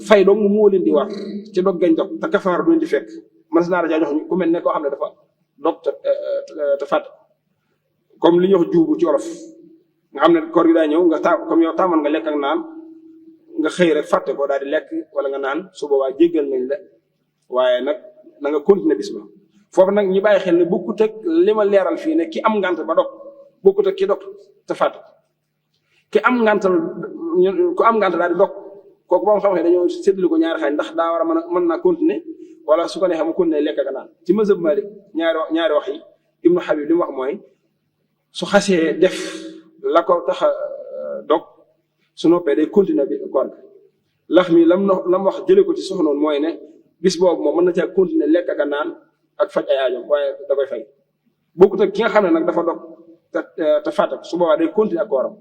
fay dong moo leen di war ci dog gañ dog te kafaar du leen di fekk man naa la jox ku mel ne koo xam ne dafa dog te fàtt comme li ñuy wax juubu ci wolof nga xam ne koor gi daa ñëw nga comme yow tàmmoon nga lekk ak naan nga xëy rek fàtte ko daal di lekk wala nga naan su boobaa jéggal nañ la waaye nag na nga continuer bis ba foofu nag ñu bàyyi xel ne bokkut ak li ma leeral fii ne ki am ngant ba dog bokkut ak ki dog te fàtte ki am ngantal ku am ngant daal di dog kooku ba mu xam ne dañoo séddale ko ñaari xaaj ndax daa war a mën naa continuer wala su ko neexee mu continuer lekk ak naan ci mazhab Malik ñaari wax yi Ibnu Habib li mu wax mooy su xasee def la ko tax a dog su noppee day continuer bi koor gi lax mi lam wax jëlee ko ci soxnoon mooy ne bis boobu moom mën na caa continuer lekk ak naan ak faj ay aajo waaye da koy fay bokkut ak ki nga xam ne nag dafa dog te fàtte su boobaa day continuer ak kooram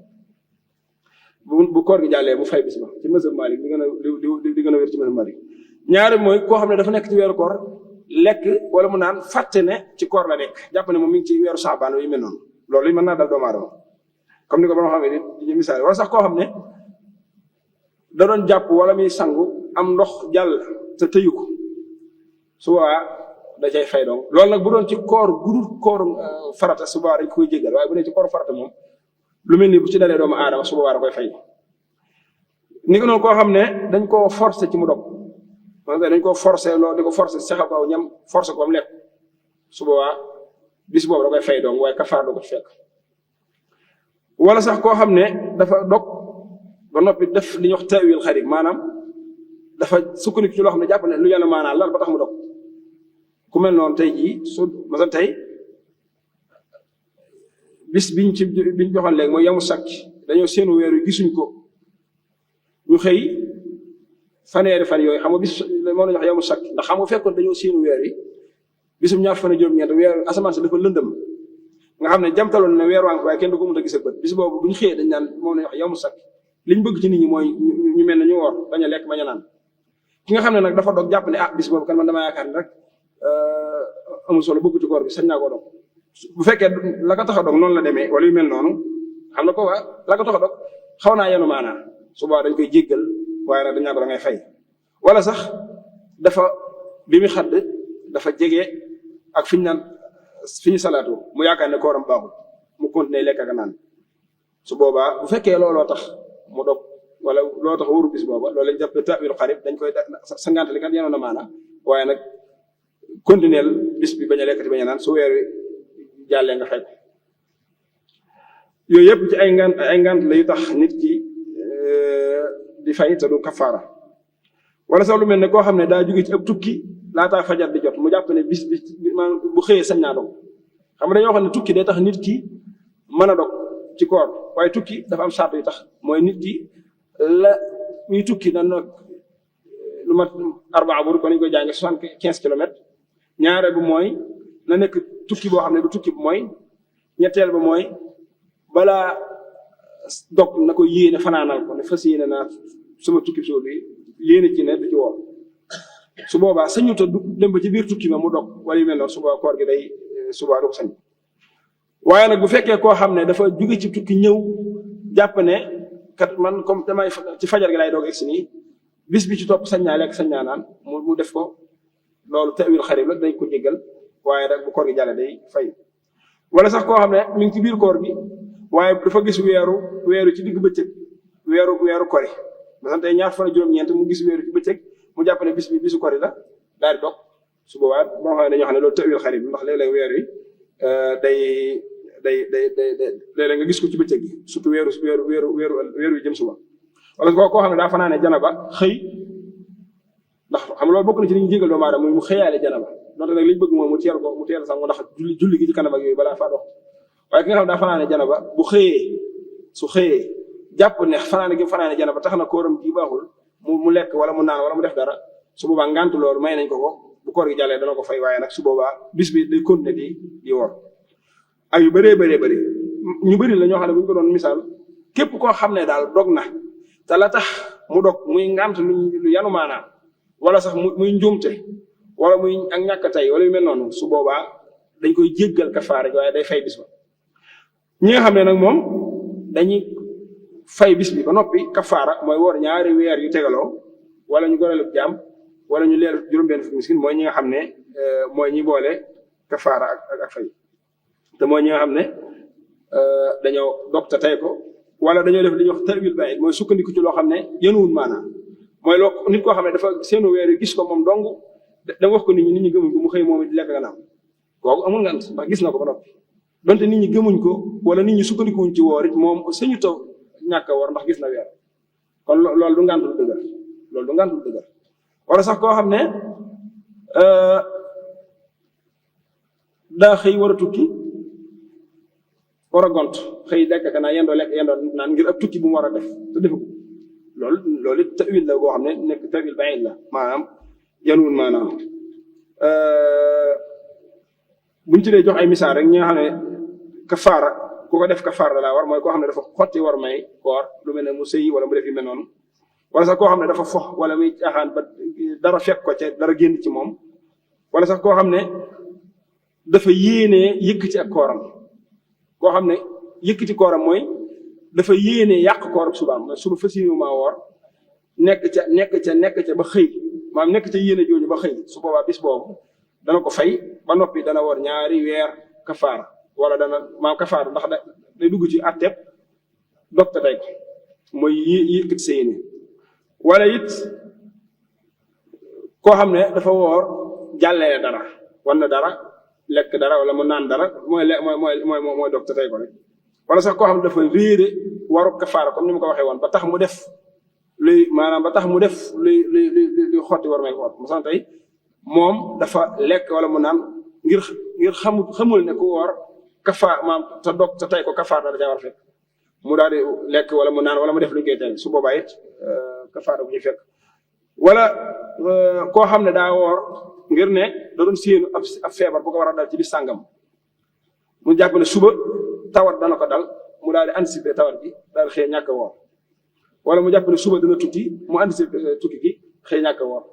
bu koor gi jàllee mu fay bis ba ci mazhab Malik di gën a wér ci mazhab Malik ñaari mooy koo xam ne dafa nekk ci weeru koor lekk wala mu naan fàtte ne ci koor la nekk jàpp ne moom mi ngi ci weeru saabaan yu mel noonu loolu yi mën naa dal doomu aadama comme ni ko ba nga xam ne di misaal wala sax koo xam ne da doon jàpp wala muy sangu am ndox jàll te tëyu ko su boobaa da cay fay donc loolu nag bu doon ci koor gudul koor farata su boobaa dañ koy jéggal waaye bu dee ci koor farata moom lu mel ni bu ci dalee doomu aadama su boobaa da koy fay ni ko noonu koo xam ne dañ koo forcer ci mu dog dañ koo forcer loolu di ko forcer saxal ko ñam forcer ko am lekk su boobaa bis boobu da koy fay donc waaye kafaar du ko fekk wala sax koo xam ne dafa dog ba noppi def li ñuy wax taawil xarib maanaam dafa sukkandiku ci loo xam ne jàpp ne lu yàlla maanaam lan ba tax mu dog ku mel noonu tey jii su masal tey bis biñ joxoon léegi mooy yamu sakk dañoo seenu weer wi gisuñ ko ñu xëy faneeri fan yooyu xam nga bis moo la ñu wax yamu sakk ndax xam nga fekkoon dañoo seenu weer wi bisum ñaar fan juróom-ñeent weer asamaan si dafa lëndëm nga xam ne jamtaloon na weer waank waaye kenn du ko mën a gis ak bët bis boobu buñ xëyee dañ naan moom la ñu wax yamu sakk liñ bëgg ci nit ñi mooy ñu mel ne ñu woor bañ a lekk bañ a naan ki nga xam ne nag dafa dog jàpp ne bis boobu kan man dama yaakaar ne rek amul solo bëgg ci koor bi sañ naa ko dog bu fekkee la ko tax a dog noonu la demee wala yu mel noonu xam na ko waa la ko tax a dog xaw naa yenu maanaa suba dañ koy jéggal waaye nag dañ naa ko da ngay fay wala sax dafa bi mu xadd dafa jege ak fi ñu salaatu mu yaakaar ne kooram baaxul mu continuer lekk ak naan su boobaa bu fekkee looloo tax mu dog wala looloo tax waru bis booba loolu lañ jàpp ta'wil xarib dañ koy sa ngant li kat yenoon na maanaa waaye nag continuer bis bi bañ a lekkati bañ a naan su weer wi jàllee nga fay ko yooyu yëpp ci ay ngant la yu tax nit ki di fay te du kafaara wala sax lu mel ne koo xam ne daa jóge ci ab tukki laataa fajar di jot mu jàpp ne bis maanaam bu xëyee sañ naa dog xam nga dañoo xam ne tukki day tax nit ki mën a dog ci koor waaye tukki dafa am sart yu tax mooy nit ki la muy tukki na nag lu mat 4 bur ko nañu koy jànge 75 kilomètres ñaare bu mooy na nekk tukki boo xam ne du tukki bu mooy ñetteel ba mooy balaa dog na ko yéene fanaanal ko ne fas yéene naa sama tukki soo bi yéene ci ne du ci woor su boobaa sañu ta du dem ba ci biir tukki ma mu dog wala yu mel noonu suba koor gi day suba du ko sañ waaye nag bu fekkee koo xam ne dafa jóge ci tukki ñëw jàpp ne kat man comme damay ci fajar gi lay doog egsi nii bis bi ci topp sañ naa lekk sañ naa naan mu def ko loolu ta'wil xarib la dañ ko jéggal waaye rek bu koor gi jàlle day fay wala sax koo xam ne mi ngi ci biir koor gi waaye dafa gis weeru ci digg bëccëg weeru kori maanaam tey ñaar fan ak juróom-ñeent mu gis weeru ci bëccëg mu jàpp ne bis bi bisu kori la daal di dog su boobaa boo xam ne dañoo xam ne loolu ta'wil xarib ndax léeg-léeg weer wi day léeg-léeg nga gis ko ci bëccëg gi surtout weeru wi jëm suba wala koo xam ne daa fanaane janaba xëy ndax xam nga loolu bokk na ci li ñu jégal doomu aadama mu xëyaale janaba donte nag li ñu bëgg mooy mu teel sax mu ndax julli gi ci kanam ak yooyu balaa faa dox waaye ki nga xam ne daa fanaane janaba bu su xëyee jàpp ne fanaane janaba tax na kooram gi baaxul mu lekk wala mu naan wala mu def dara su boobaa ngant loolu may nañ ko bu koor gi jàllee dana ko fay waaye nag su boobaa bis bi day continuer di woor ay yu bëree ñu bëri la ñoo xam ne bu ñu ko doon misaal képp koo xam ne daal dog na te la tax mu dog muy ngant lu yanu maanaam wala sax muy njuumte wala muy ak ñàkk tey wala yu mel noonu su boobaa dañ koy jéggal kafaara waaye day fay bis ba ñi nga xam ne nag moom dañuy fay bis bi ba noppi kafaara mooy woor ñaari weer yu tegaloo wala ñu goreel jaam wala ñu leer juróom-benn fukki miskin mooy ñi nga xam ne mooy ñi boole kafaara ak fay te mooy ñi nga xam ne dañoo dog te tey ko wala dañoo def li ñuy wax ta'wil ba'id mooy sukkandiku ci loo xam ne yenuwul maanaam mooy loo nit koo xam ne dafa seenu weer yu gis ko moom dong da wax ko nit ñi gëmuñ ko mu xëy moom di lekk nga naam kooku amul ngant ndax gis na ko ba noppi donte nit ñi gëmuñ ko wala nit ñi sukkandikuwuñ ci woor it moom sañu taw ñàkk a woor ndax gis na weer kon loolu du ngant lu dëgër wala sax koo xam ne daa xëy war a tukki war a gont xëy lekk ka naa yendoo lekk yendoo naan ngir ab tukki bu mu war a def te defu ko loolu it ta'wil la boo xam ne nekk ta'wil ba'id la maanaam yanuwul maanaam buñ ci dee jox ay misaal rek ñi nga xam ne kafaara ku ko def kafaara da laa war mooy koo xam ne dafa xotti war may koor lu mel ne mu sëyi wala mu def yu mel noonu wala sax koo xam ne dafa fox wala muy caaxaan ba dara fekk ko ca dara génn ci moom wala sax koo xam ne dafa yéenee yëkkati ak kooram koo xam ne yëkkati kooram mooy dafa yéenee yàq kooram subaam suba fas yéene maa woor nekk ca ba xëy maanaam nekk ca yéene jooju ba xëy su boobaa bis boobu dana ko fay ba noppi dana woor ñaari weer kafaara wala dana maam kafaara ndax day dugg ci atteb docte day ko mooy yëkkati sa yéene wala it koo xam ne dafa woor jàllee dara wan na dara lekk dara wala mu naan dara mooy docte tey ko rek wala sax koo xam ne dafa réere waru kafaara comme ni ma ko waxee woon ba tax mu def luy xotti war may woor masan tey moom dafa lekk wala mu naan ngir xamul ne ku woor kafaar maam te dog te tey ko kafaar dara caa war a fekk mu daal di lekk wala mu naan wala mu def lu ñu koy tey su boobaa it kafaara bu ñu fekk wala koo xam ne daa woor ngir ne da doon séenu ab feebar bu ko war a dal ci bis sàngam mu jàpp ne suba tawat dana ko dal mu daal di anticiper tawat bi daal di xëy ñàkk a woor wala mu jàpp ne suba dana tukki mu anticiper tukki gi xëy ñàkk a woor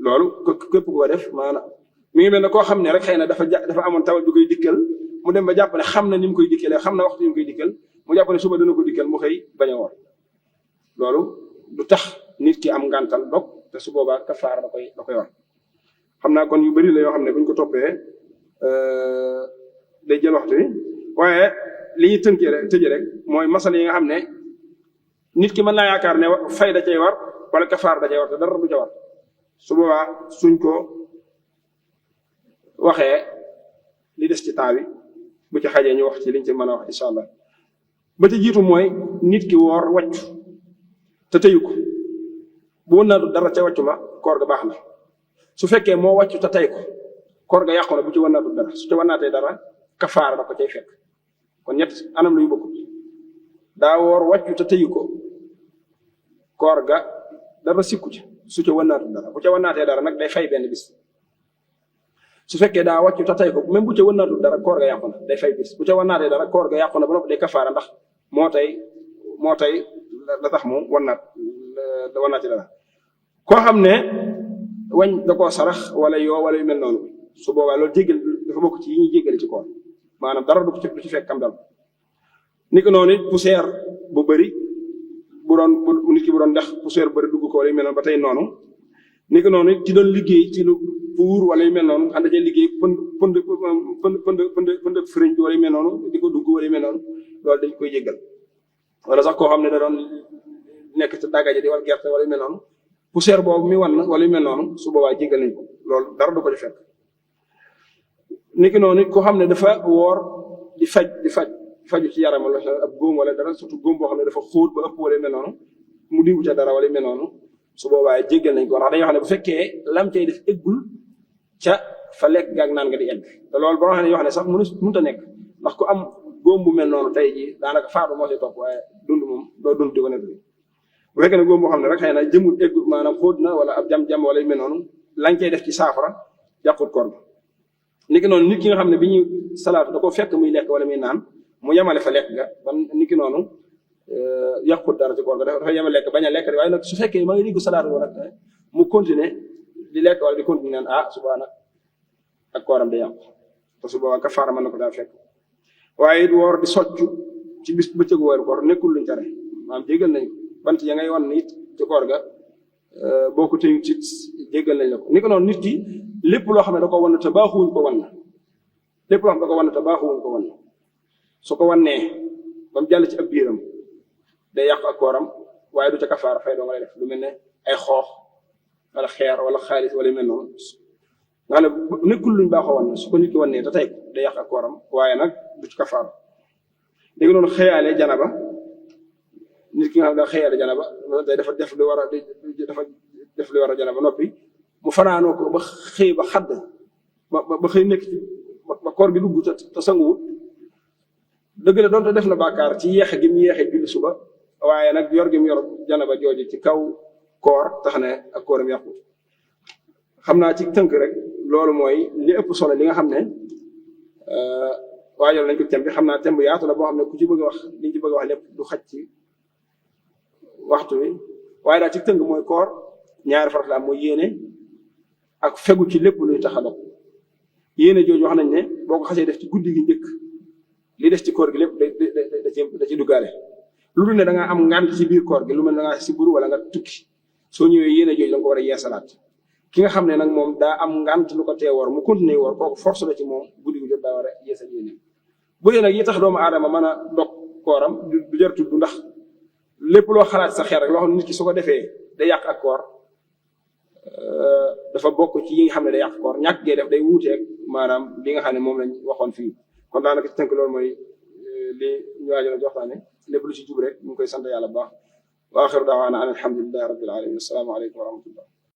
loolu képp ko def maanaam mi ngi mel ne koo xam ne rek xëy na dafa amoon tawat du koy dikkal mu dem ba jàpp ne xam na ni mu koy dikkalee xam na waxtu ni mu koy dikkal mu jàpp ne suba dana ko dikkal mu xëy bañ a woor loolu du tax nit ki am ngàntal dog te su boobaa kafaara da koy war xam naa kon yu bari la yoo xam ne buñ ko toppee day jël waxtu wi waaye li ñuy tëjee rek mooy masala yi nga xam ne nit ki mën naa yaakaar ne fay da cay war wala kafaara da cay war te dara du ca war su boobaa suñ ko waxee li des ci temps bi bu ci xajee ñu wax ci liñ ci mën a wax incha allah ba ci jiitu mooy nit ki woor wàccu te tëyu ko bu wënnaatu dara ca wàccu ma koor ga baax na su fekkee moo wàccu te tey ko koor ga yàqu na bu ci wënnaatu dara su ci wënnaatee dara kafaara da ko cay fekk kon ñett anam la yu bokkut daa woor wàccu te tëyu ko koor ga dara sikku ci su ca wënnaatu dara bu ca wënnaatee dara nag day fay benn bis su fekkee daa wàccu te tey ko même bu ca wënnaatu dara koor ga yàqu na day fay bis bu ca wënnaatee dara koor ga yàqu na ba noppi day kafaara ndax moo tey la tax mu wënnaat ci dara koo xam ne wañ da koo sarax wala yoo wala yu mel noonu su boobaa loolu jéggal dafa bokk ci yi ñuy jéggale ci koor maanaam dara du ci fekk kam dal ni ko noonu it poussière bu bëri bu nit ki bu doon dex poussière bu bëri dugg ko wala yu mel noonu ba tey noonu ni ko noonu it ci doon liggéey ci lu puur wala yu mel noonu ànd ca liggéey pënd firiñ bi wala yu mel noonu di ko dugg wala yu mel noonu loolu dañ koy jéggal wala sax koo xam ne da doon nekk ci dagaja di wal gerte wala yu mel noonu poussière boobu mi wan wala yu mel noonu su boobaa jéggal nañ ko loolu dara du ko ci fekk niki noonu ko xam ne dafa woor di faju ci yaram wala ab góom wala dara surtout góom boo xam ne dafa xóot ba ëpp wala yu mel noonu mu diwu ca dara wala yu mel noonu su boobaa jéggal nañ ko ndax dañoo xam ne bu fekkee lam cay def eggul ca fa lekk gaag naan nga di egg te loolu boo xam ne yoo xam ne sax mënut a nekk ndax ku am góom bu mel noonu tey jii daanaka faatu moo ci topp waaye dund moom doo dund di ko nekk bu fekkee ne góom boo xam ne rek xëy na jëmul eggul maanaam xóot na wala ab jam-jam wala yu mel noonu lañ cay def ci saafara yàqut koor bi niki noonu nit ki nga xam ne bi ñuy salaatu da ko fekk muy lekk wala muy naan mu yemale fa lekk ga ban niki noonu yàqut dara ci koor ga dafa yemale lekk bañ a lekk waaye nag su fekkee ma ngi diggu salaatu wala mu continuer di lekk wala di continuer naan suba nag ak kooram day yàqu te su boobaa kafaara mën na ko daa fekk waaye it woor di soccu ci bis bëccëgu weeru koor nekkul luñ tere maanaam jéggal nañ bant ya ngay wan nit ci koor ga boo ko tëyu ci jéggal nañ la ko ni ko noonu nit ki lépp loo xam ne da ko wan te baaxuwuñ ko wan na lépp loo xam ne da ko wan te baaxuwuñ ko wan na su ko wannee ba mu jàll ci ab biiram day yàq ak kooram waaye du ca kafaara fay doo nga lay def lu mel ne ay xoox wala xeer wala xaalis wala yu mel noonu nga xam ne nekkul luñ baaxoo wan na su ko nit ki wannee te tey ko day yàq ak kooram waaye nag du ci kafaara léegi noonu xëyaale janaba nit ki nga xam ne daa xëyaale janaba day dafa def li war a janaba noppi mu fanaanoo ko ba xëy ba xadd ba xëy nekk ci ba koor gi dugg te sanguwut dëgg la doonte def na bàkkaar ci yeexe gi mu yeexe julli suba waaye nag yor gi mu yor janaba jooju ci kaw koor tax ne ak kooram yàqu xam naa ci tënk rek loolu mooy li ëpp solo li nga xam ne waajal nañ ko tem bi xam naa tem bu yaatu la boo xam ne ku ci bëgg a wax liñ ci bëgg a wax lépp du xaj ci waxtu wi waaye daal ci tënk mooy koor ñaari farat la am mooy yéene ak fegu ci lépp luy tax a dog yéene jooju wax nañ ne boo ko xasee def ci guddi gi njëkk li des ci koor gi lépp da ci duggaale lu dul ne da nga am ngànt ci biir koor gi lu mel ne da ngaa siburu wala nga tukki soo ñëwee yéene jooju da nga ko war a yeesalaat ki nga xam ne nag moom daa am ngànt lu ko tee woor mu continuer woor kooku force la ci moom guddi gi jot daa war a yeesal yéene bu dee nag yi tax doomu aadama mën a dog kooram du jar tudd ndax lépp loo xalaat sa xel rek loo xam ne nit ki su ko defee day yàq ak koor dafa bokk ci yi nga xam ne day yàq koor ñàkk gee def day wuuteeg maanaam li nga xam ne moom lañ waxoon fii kon daanaka ci tënk loolu mooy li ñu waajal a joxtaane lépp lu ci jub rek ñu ngi koy sant yàlla bu baax wa axiru daawaana an alhamdulillahi rabbil alamin assalaamu aleykum wa rahmatullah